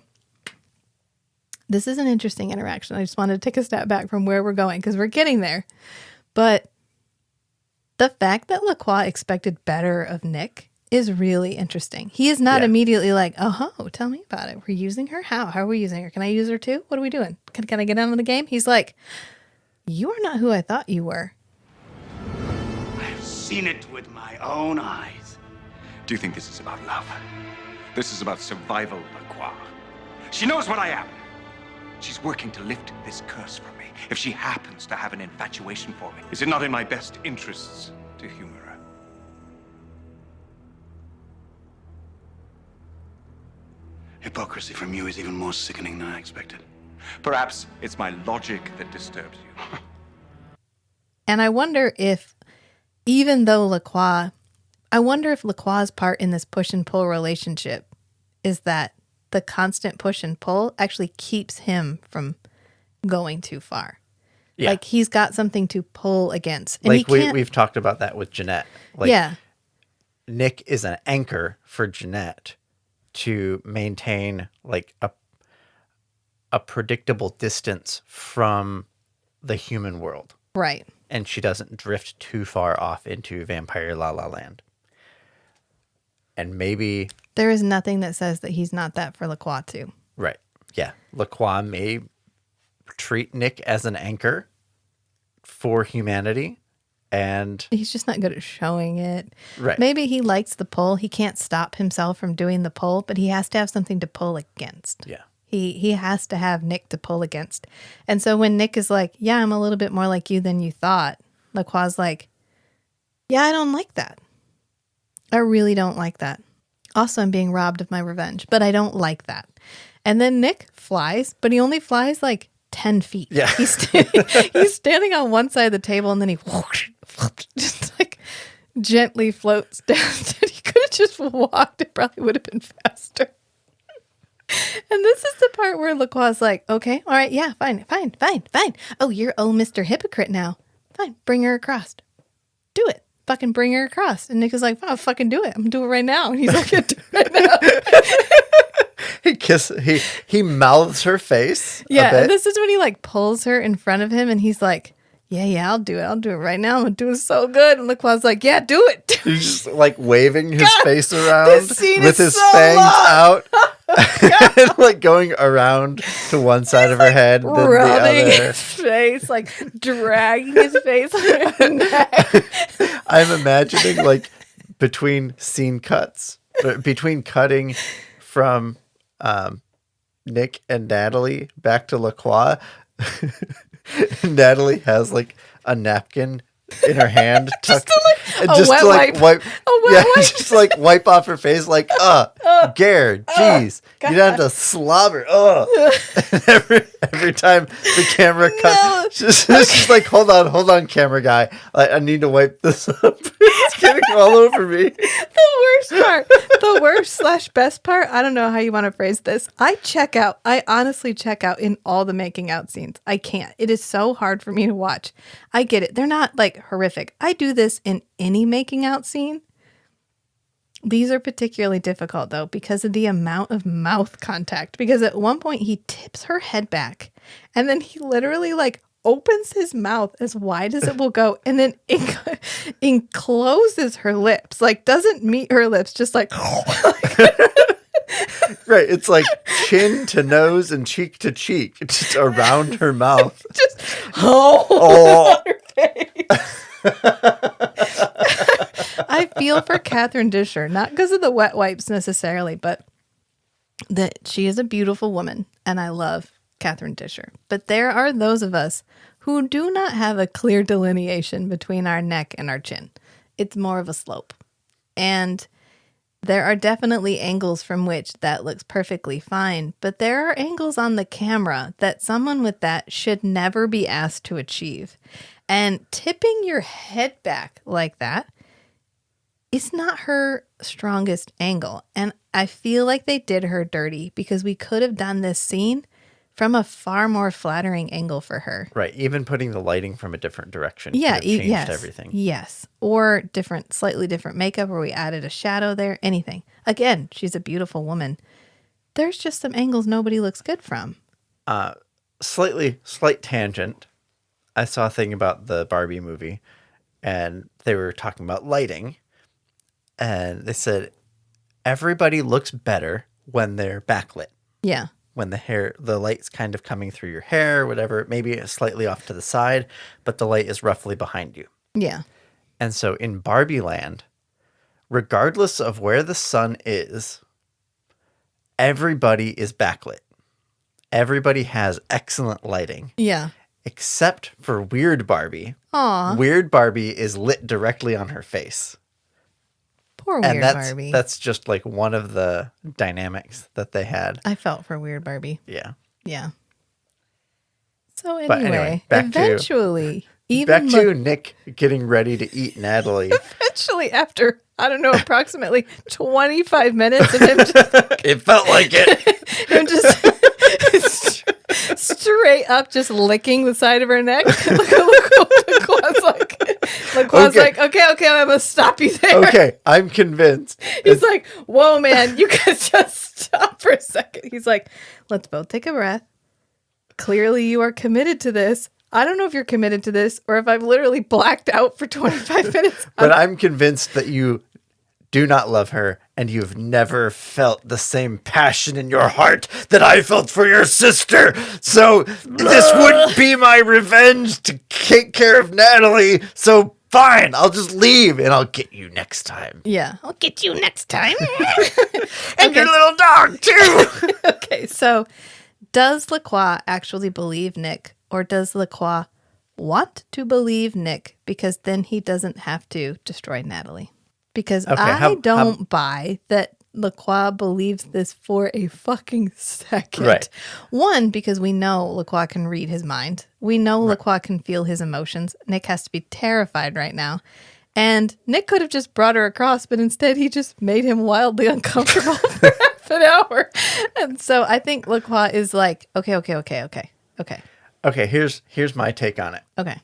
this is an interesting interaction. I just wanted to take a step back from where we're going because we're getting there. But the fact that Lacroix expected better of Nick is really interesting. He is not immediately like, tell me about it. We're using her? How? How are we using her? Can I use her too? What are we doing? Can I get on with the game? He's like, you are not who I thought you were. I have seen it with my own eyes. Do you think this is about love? This is about survival, Lacroix. She knows what I am. She's working to lift this curse from me. If she happens to have an infatuation for me, is it not in my best interests to humor her? Hypocrisy from you is even more sickening than I expected. Perhaps it's my logic that disturbs you. And I wonder if, even though Lacroix's part in this push and pull relationship is that the constant push and pull actually keeps him from going too far. Yeah. Like he's got something to pull against. And like we've talked about that with Jeanette. Like, Nick is an anchor for Jeanette to maintain like a predictable distance from the human world. Right. And she doesn't drift too far off into vampire la la land. And maybe there is nothing that says that he's not that for Lacroix too. Right. Yeah. Lacroix may treat Nick as an anchor for humanity, and he's just not good at showing it. Right. Maybe he likes the pull. He can't stop himself from doing the pull, but he has to have something to pull against. Yeah. He has to have Nick to pull against. And so when Nick is like, yeah, I'm a little bit more like you than you thought, Lacroix's like, yeah, I don't like that. I really don't like that. Also, I'm being robbed of my revenge, but I don't like that. And then Nick flies, but he only flies like 10 feet. Yeah. He's standing on one side of the table and then he just like gently floats down. He could have just walked. It probably would have been faster. And this is the part where Lacroix's like, okay, all right, yeah, fine. Oh, you're Mr. Hypocrite now. Fine, bring her across. Do it. fucking bring her across. And Nick is like, "I'll fucking do it. I'm gonna do it right now." And he's like, "Yeah, do it right now." He mouths her face. Yeah, and this is when he like pulls her in front of him, and he's like, "Yeah, I'll do it. I'll do it right now. I'm gonna do it so good." And LaCroix's like, "Yeah, do it." He's just like waving his face around this scene with is his so fangs long. out, and like going around to one side of her head, then the Rubbing other. his face, like dragging his face on her neck. I'm imagining like between scene cuts, between cutting from Nick and Natalie back to LaCroix. Natalie has like a napkin in her hand tucked wipe just like wipe off her face like Gare, jeez, you don't have to slobber. And every time the camera cuts, she's like, hold on, camera guy, I need to wipe this up. It's getting all over me. The worst / best part, I don't know how you want to phrase this. I honestly check out in all the making out scenes. I can't. It is so hard for me to watch. I get it. They're not like horrific. I do this in any making out scene. These are particularly difficult though because of the amount of mouth contact. Because at one point he tips her head back and then he literally like opens his mouth as wide as it will go and then encloses her lips. Like doesn't meet her lips, just like right. It's like chin to nose and cheek to cheek, just around her mouth. Just on her face. I feel for Catherine Disher, not because of the wet wipes necessarily, but that she is a beautiful woman, and I love Catherine Disher. But there are those of us who do not have a clear delineation between our neck and our chin. It's more of a slope. And there are definitely angles from which that looks perfectly fine, but there are angles on the camera that someone with that should never be asked to achieve. And tipping your head back like that is not her strongest angle. And I feel like they did her dirty because we could have done this scene from a far more flattering angle for her. Right. Even putting the lighting from a different direction could have changed everything. Yes. Or slightly different makeup where we added a shadow there, anything. Again, she's a beautiful woman. There's just some angles nobody looks good from. Slight tangent. I saw a thing about the Barbie movie and they were talking about lighting and they said everybody looks better when they're backlit. Yeah. When the light's kind of coming through your hair, whatever, maybe slightly off to the side, but the light is roughly behind you. Yeah. And so in Barbie Land, regardless of where the sun is, everybody is backlit. Everybody has excellent lighting. Yeah. Except for Weird Barbie. Aw. Weird Barbie is lit directly on her face. Poor Weird Barbie. That's just like one of the dynamics that they had. I felt for Weird Barbie. Yeah. Yeah. So anyway, eventually, back to Nick getting ready to eat Natalie. Eventually, after, I don't know, approximately 25 minutes of him just... It felt like it. Him just straight up just licking the side of her neck. LaCroix's like, okay, I'm going to stop you there. Okay, I'm convinced. He's like, whoa, man, you could just stop for a second. He's like, let's both take a breath. Clearly, you are committed to this. I don't know if you're committed to this or if I've literally blacked out for 25 minutes. But I'm convinced that you do not love her and you've never felt the same passion in your heart that I felt for your sister. So this wouldn't be my revenge to take care of Natalie. So fine, I'll just leave and I'll get you next time. Yeah, I'll get you next time. And your little dog too. Okay, so does LaCroix actually believe Nick, or does LaCroix want to believe Nick because then he doesn't have to destroy Natalie? Because I don't buy that LaCroix believes this for a fucking second. Right. One, because we know LaCroix can read his mind. We know LaCroix can feel his emotions. Nick has to be terrified right now. And Nick could have just brought her across, but instead he just made him wildly uncomfortable for half an hour. And so I think LaCroix is like, okay. Okay, here's my take on it. Okay.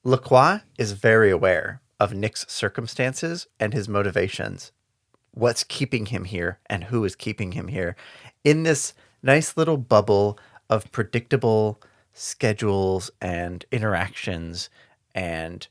LaCroix is very aware of Nick's circumstances and his motivations, what's keeping him here and who is keeping him here in this nice little bubble of predictable schedules and interactions and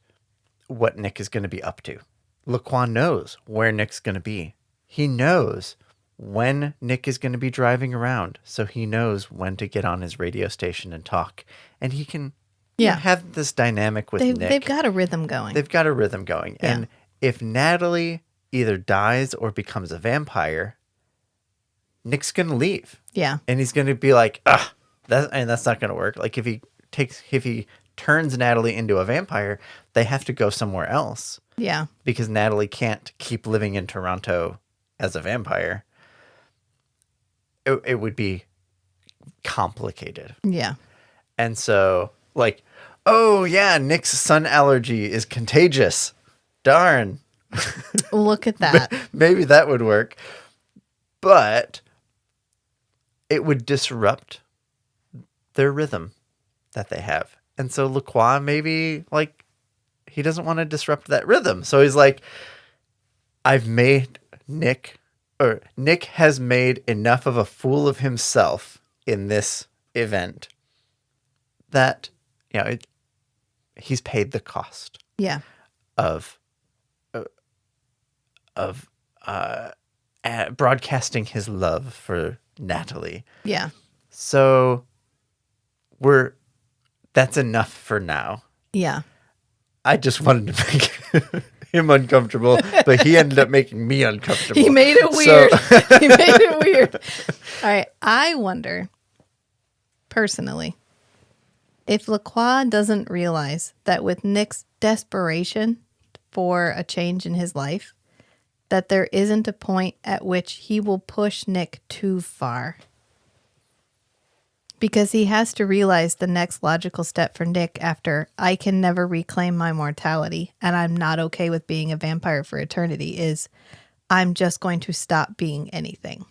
what Nick is going to be up to. LaQuan knows where Nick's going to be. He knows when Nick is going to be driving around, so he knows when to get on his radio station and talk. And he can have this dynamic with Nick. They've got a rhythm going. They've got a rhythm going. Yeah. And if Natalie either dies or becomes a Nick's going to leave. Yeah. And he's going to be like, that's not going to work. Like if he turns Natalie into a vampire, they have to go somewhere else. Yeah. Because Natalie can't keep living in Toronto as a vampire. It would be complicated. Yeah. And so, like, oh yeah, Nick's sun allergy is contagious. Darn. Look at that. Maybe that would work. But it would disrupt their rhythm that they have. And so LaCroix maybe, like, he doesn't want to disrupt that rhythm. So he's like, Nick has made enough of a fool of himself in this event that, he's paid the cost. Yeah. Of broadcasting his love for Natalie. Yeah. So that's enough for now. Yeah. I just wanted to make him uncomfortable, but he ended up making me uncomfortable. He made it weird. He made it weird. All right. I wonder, personally, if LaCroix doesn't realize that with Nick's desperation for a change in his life, that there isn't a point at which he will push Nick too far. Because he has to realize the next logical step for Nick after I can never reclaim my mortality and I'm not okay with being a vampire for eternity is I'm just going to stop being anything.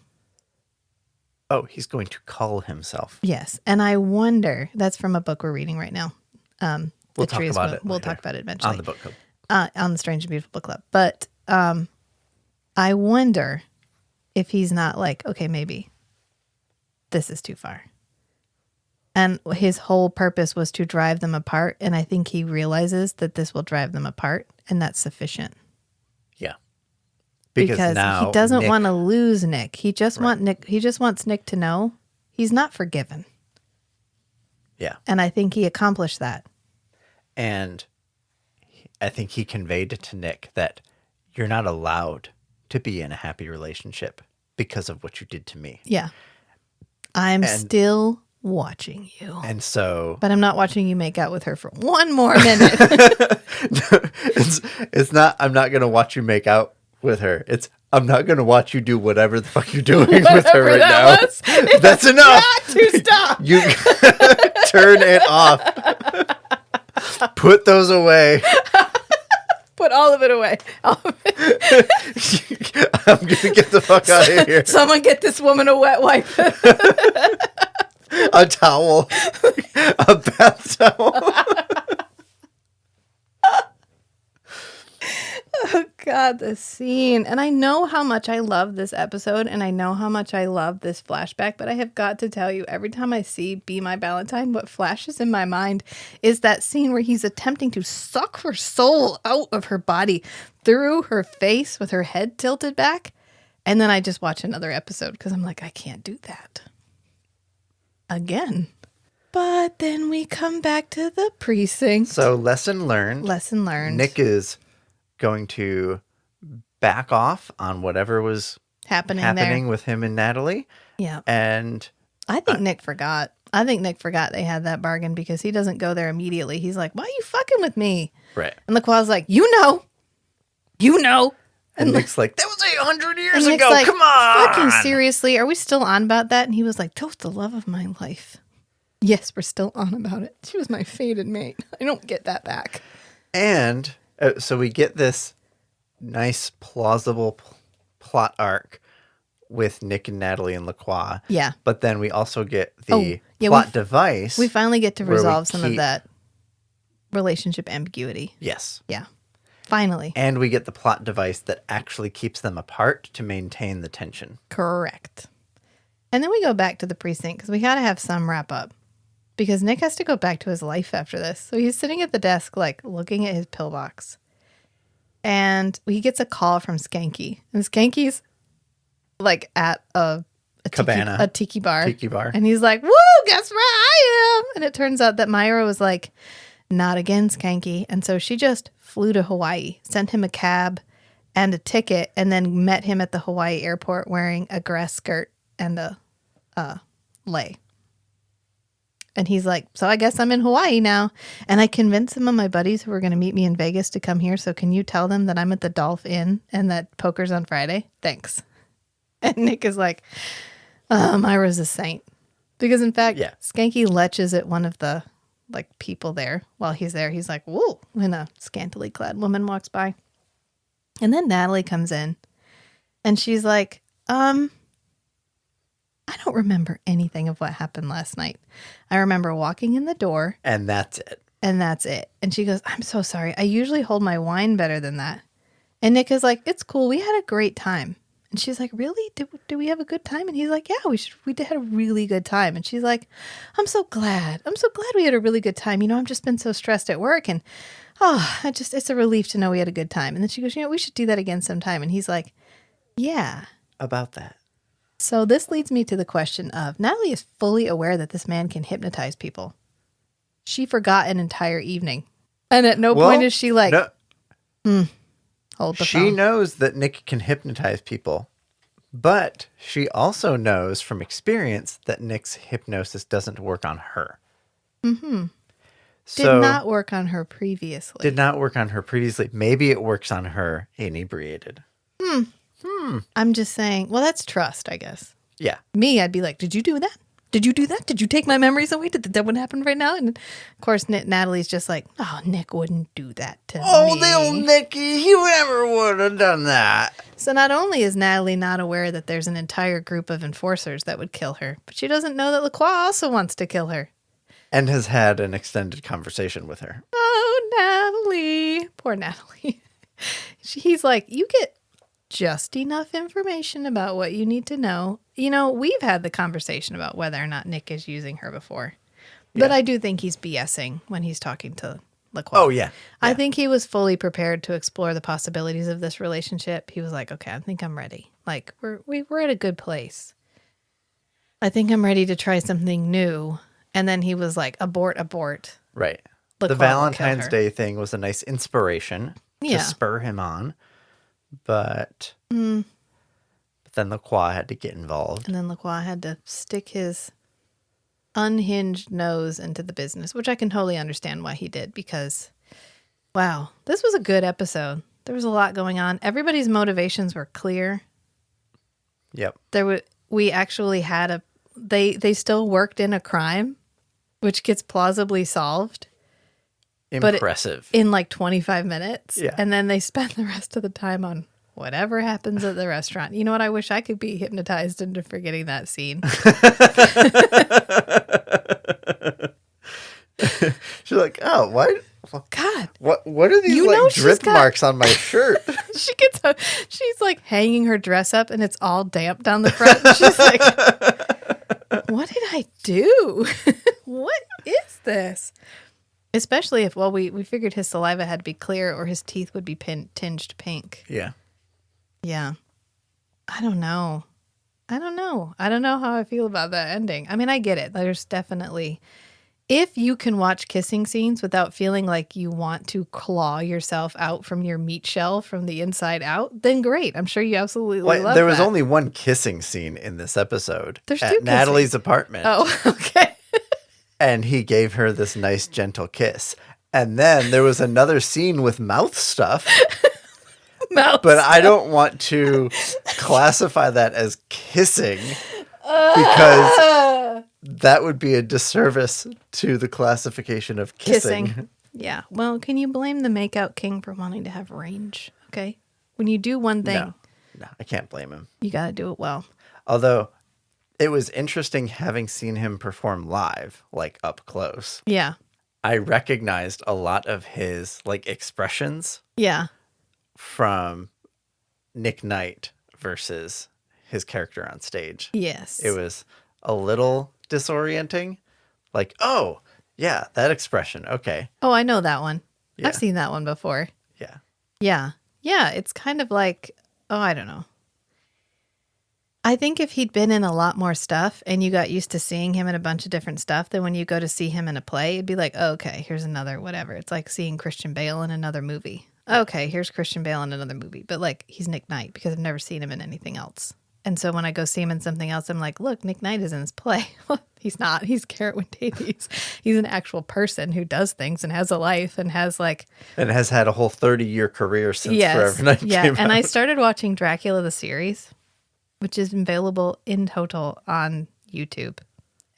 Oh, he's going to call himself. Yes. And I wonder, that's from a book we're reading right now. We'll talk about it. We'll talk about it eventually. On the book club. On the Strange and Beautiful Book Club. But I wonder if he's not like, okay, maybe this is too far. And his whole purpose was to drive them apart. And I think he realizes that this will drive them apart. And that's sufficient. Yeah. Because now he doesn't Nick, want to lose Nick. He just wants Nick to know he's not forgiven. Yeah. And I think he accomplished that. And I think he conveyed to Nick that you're not allowed to be in a happy relationship because of what you did to me. Yeah. I'm still watching you. And so... But I'm not watching you make out with her for one more minute. It's not, I'm not going to watch you make out with her. It's, I'm not going to watch you do whatever the fuck you're doing with her right now. That's enough. Got to stop. You turn it off. Put those away. Put all of it away. All of it. I'm going to get the fuck out of here. Someone get this woman a wet wipe. A towel. A bath towel. Oh, God, the scene. And I know how much I love this episode, and I know how much I love this flashback, but I have got to tell you, every time I see Be My Valentine, what flashes in my mind is that scene where he's attempting to suck her soul out of her body through her face with her head tilted back. And then I just watch another episode because I'm like, I can't do that again. But then we come back to the precinct. So lesson learned. Lesson learned. Nick is going to back off on whatever was happening with him and Natalie. Yeah. And I think Nick forgot. I think Nick forgot they had that bargain because he doesn't go there immediately. He's like, why are you fucking with me? right. And LaQua's like, you know. And Nick's like, that was 800 years And Nick's ago. like, Come on. fucking seriously, are we still on about that? And he was like, toast the love of my life. Yes, we're still on about it. She was my fated mate. I don't get that back. And so we get this nice, plausible plot arc with Nick and Natalie and LaCroix. Yeah. But then we also get the yeah, plot device. We finally get to where we resolve some of keep- that relationship ambiguity. Yes. Yeah. Finally. And we get the plot device that actually keeps them apart to maintain the tension. Correct. And then we go back to the precinct because we got to have some wrap up because Nick has to go back to his life after this. So he's sitting at the desk, like looking at his pillbox. And he gets a call from Skanky. And Skanky's like at a Cabana. tiki bar. Tiki bar. And he's like, woo, guess where I am? And it turns out that Myra was like, not again, Skanky. And so she just flew to Hawaii, sent him a cab and a ticket, and then met him at the Hawaii airport wearing a grass skirt and a lei. And he's like, so I guess I'm in Hawaii now. And I convinced some of my buddies who were going to meet me in Vegas to come here. So can you tell them that I'm at the Dolph Inn and that poker's on Friday? Thanks. And Nick is like, Myra's a saint. Because in fact, Skanky leches at one of the like people there while he's there. He's like, whoa, when a scantily clad woman walks by. And then Natalie comes in and she's like, I don't remember anything of what happened last night. I remember walking in the door. And that's it. And that's it. And she goes, I'm so sorry. I usually hold my wine better than that. And Nick is like, it's cool. We had a great time. And she's like, really? Did we have a good time? And he's like, yeah, we did have a really good time. And she's like, I'm so glad. I'm so glad we had a really good time. You know, I've just been so stressed at work. And, it's a relief to know we had a good time. And then she goes, you know, we should do that again sometime. And he's like, yeah. About that. So this leads me to the question of Natalie is fully aware that this man can hypnotize people. She forgot an entire evening. And at no point is she like, hold the phone. She knows that Nick can hypnotize people, but she also knows from experience that Nick's hypnosis doesn't work on her. Mm-hmm. So, did not work on her previously. Maybe it works on her inebriated. I'm just saying, well, that's trust, I guess. Yeah. Me, I'd be like, did you do that? Did you do that? Did you take my memories away? Did that one happen right now? And of course, Natalie's just like, oh, Nick wouldn't do that to me. Oh, the old Nicky, he never would have done that. So not only is Natalie not aware that there's an entire group of enforcers that would kill her, but she doesn't know that LaCroix also wants to kill her. And has had an extended conversation with her. Oh, Natalie. Poor Natalie. He's like, you get just enough information about what you need to know. You know, we've had the conversation about whether or not Nick is using her before. But I do think he's BSing when he's talking to LaCroix. Oh, yeah. I think he was fully prepared to explore the possibilities of this relationship. He was like, okay, I think I'm ready. Like, we're at a good place. I think I'm ready to try something new. And then he was like, abort. Right. LaCroix The Valentine's Day thing was a nice inspiration to spur him on. But then LaCroix had to get involved. And then LaCroix had to stick his unhinged nose into the business, which I can totally understand why he did because, wow, this was a good episode. There was a lot going on. Everybody's motivations were clear. Yep. We actually had they still worked in a crime, which gets plausibly solved. Impressive. In like 25 minutes. Yeah. And then they spend the rest of the time on whatever happens at the restaurant. You know what? I wish I could be hypnotized into forgetting that scene. She's like, oh, what? God. What are these like drip marks on my shirt? She's like hanging her dress up and it's all damp down the front. She's like, what did I do? What is this? Especially if, we figured his saliva had to be clear or his teeth would be tinged pink. Yeah. Yeah. I don't know. I don't know how I feel about that ending. I mean, I get it. There's definitely, if you can watch kissing scenes without feeling like you want to claw yourself out from your meat shell from the inside out, then great. I'm sure you absolutely love that. There was only one kissing scene in this episode. There's at two Natalie's apartment. Oh, okay. And he gave her this nice, gentle kiss. And then there was another scene with mouth stuff. But I don't want to classify that as kissing because that would be a disservice to the classification of kissing. Yeah. Well, can you blame the makeout king for wanting to have range? Okay. When you do one thing. No, I can't blame him. You got to do it well. Although it was interesting having seen him perform live, like up close. Yeah. I recognized a lot of his like expressions Yeah. from Nick Knight versus his character on stage. Yes. It was a little disorienting. Like, oh, yeah, that expression. Okay. Oh, I know that one. Yeah. I've seen that one before. Yeah. Yeah. Yeah. It's kind of like, oh, I don't know. I think if he'd been in a lot more stuff and you got used to seeing him in a bunch of different stuff, then when you go to see him in a play, it'd be like, oh, okay, here's another whatever. It's like seeing Christian Bale in another movie. Okay, here's Christian Bale in another movie. But like, he's Nick Knight because I've never seen him in anything else. And so when I go see him in something else, I'm like, look, Nick Knight is in this play. He's not. He's Garrett Wynn Davies. He's an actual person who does things and has a life and has like... And has had a whole 30-year career since Forever Night came out. And I started watching Dracula the series, which is available in total on YouTube.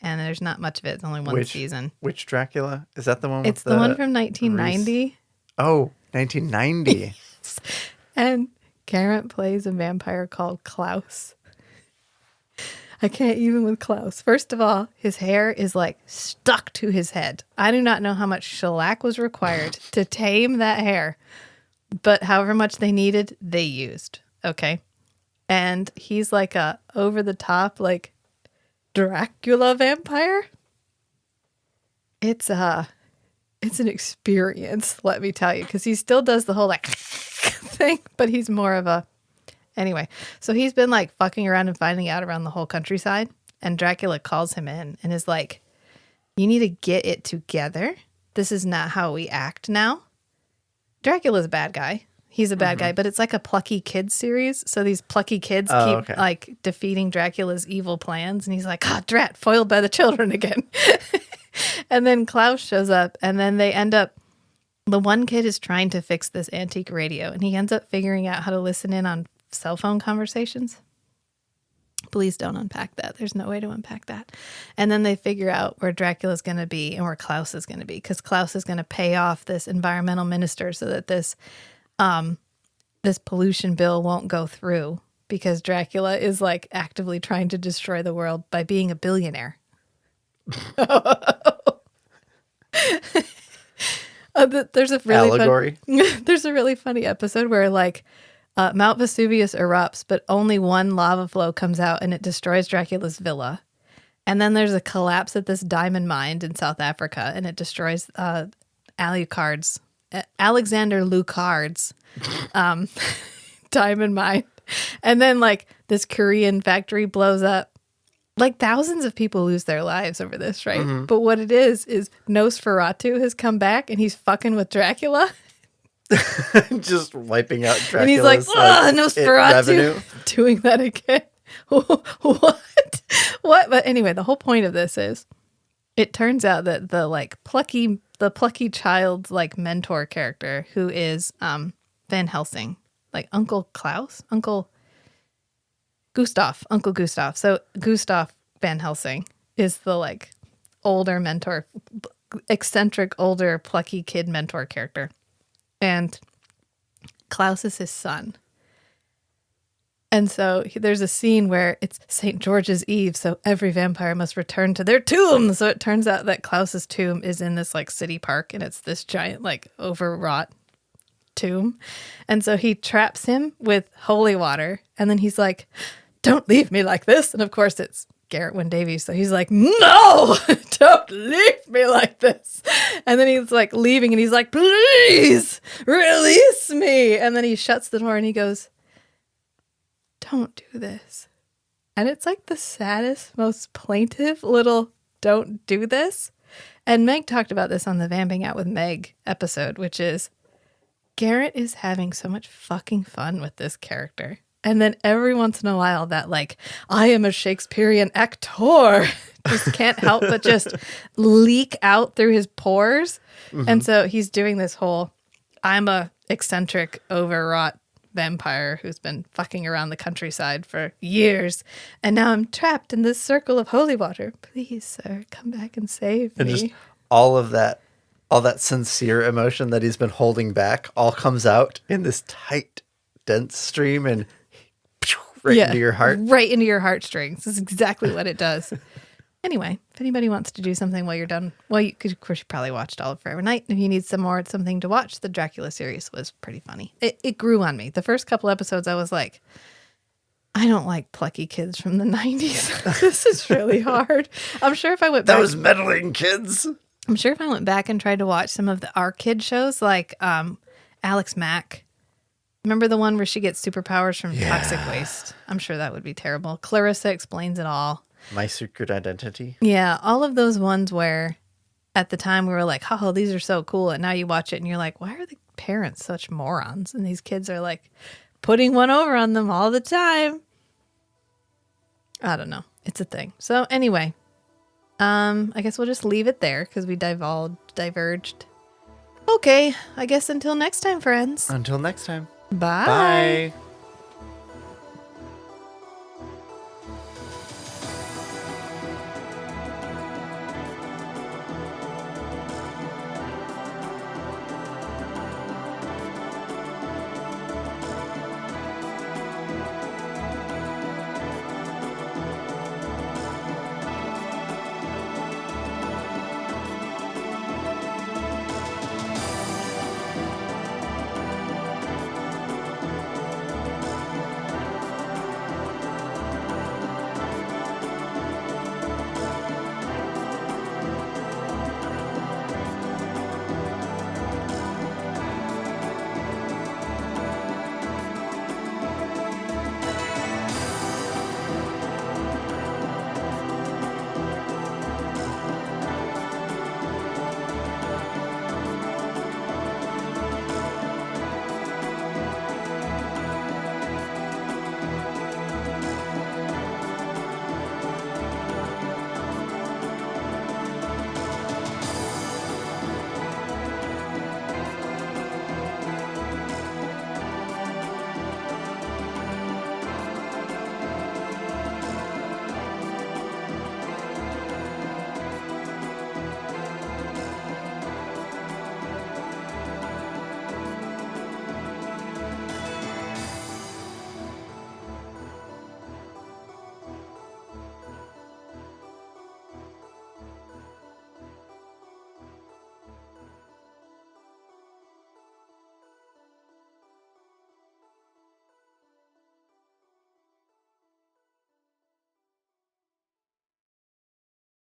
And there's not much of it. It's only one season. Which Dracula? Is that the one? It's the one from 1990. Oh, 1990. And Garrett plays a vampire called Klaus. I can't even with Klaus. First of all, his hair is like stuck to his head. I do not know how much shellac was required to tame that hair, but however much they needed, they used. Okay. And he's like a over the top, like Dracula vampire. It's an experience, let me tell you, because he still does the whole like thing, but he's more of a... Anyway, so he's been like fucking around and finding out around the whole countryside, and Dracula calls him in and is like, you need to get it together. This is not how we act now. Dracula's a bad guy. He's a bad guy, but it's like a plucky kids series. So these plucky kids keep like defeating Dracula's evil plans. And he's like, ah, drat, foiled by the children again. And then Klaus shows up, and then they end up, the one kid is trying to fix this antique radio, and he ends up figuring out how to listen in on cell phone conversations. Please don't unpack that. There's no way to unpack that. And then they figure out where Dracula's going to be and where Klaus is going to be, because Klaus is going to pay off this environmental minister so that this pollution bill won't go through, because Dracula is like actively trying to destroy the world by being a billionaire. There's a really allegory. There's a really funny episode where like Mount Vesuvius erupts, but only one lava flow comes out and it destroys Dracula's villa. And then there's a collapse at this diamond mine in South Africa, and it destroys Alexander Lucard's diamond mine. And then like this Korean factory blows up. Like thousands of people lose their lives over this, right? Mm-hmm. But what it is Nosferatu has come back and he's fucking with Dracula. Just wiping out Dracula's and he's like, Nosferatu, doing that again. What? But anyway, the whole point of this is, it turns out that the plucky child's like mentor character, who is Van Helsing, like Uncle Gustav. So Gustav Van Helsing is the like older mentor, eccentric, older, plucky kid mentor character. And Klaus is his son. And so there's a scene where it's St. George's Eve, so every vampire must return to their tomb. So it turns out that Klaus's tomb is in this like city park, and it's this giant like overwrought tomb. And so he traps him with holy water, and then he's like, don't leave me like this. And of course it's Garrett Wynn Davies, so he's like, no, don't leave me like this. And then he's like leaving, and he's like, please release me. And then he shuts the door and he goes, don't do this. And it's like the saddest, most plaintive little don't do this. And Meg talked about this on the Vamping Out with Meg episode, which is Garrett is having so much fucking fun with this character. And then every once in a while that like, I am a Shakespearean actor, just can't help but just leak out through his pores. Mm-hmm. And so he's doing this whole, I'm a eccentric, overwrought vampire who's been fucking around the countryside for years. And now I'm trapped in this circle of holy water. Please, sir, come back and save me. And just all that sincere emotion that he's been holding back all comes out in this tight, dense stream and into your heart. Right into your heartstrings. That's exactly what it does. Anyway, if anybody wants to do something while you're done, well, you could, of course, you probably watched all of Forever Night. If you need something to watch, the Dracula series was pretty funny. It grew on me. The first couple episodes, I was like, I don't like plucky kids from the 90s. This is really hard. I'm sure if I went back... Those meddling kids. I'm sure if I went back and tried to watch some of our kid shows, like Alex Mack. Remember the one where she gets superpowers from toxic waste? I'm sure that would be terrible. Clarissa Explains It All. My Secret Identity. Yeah, all of those ones where at the time we were like, oh, these are so cool. And now you watch it and you're like, why are the parents such morons? And these kids are like putting one over on them all the time. I don't know. It's a thing. So anyway, I guess we'll just leave it there because we diverged. Okay, I guess until next time, friends. Until next time. Bye. Bye.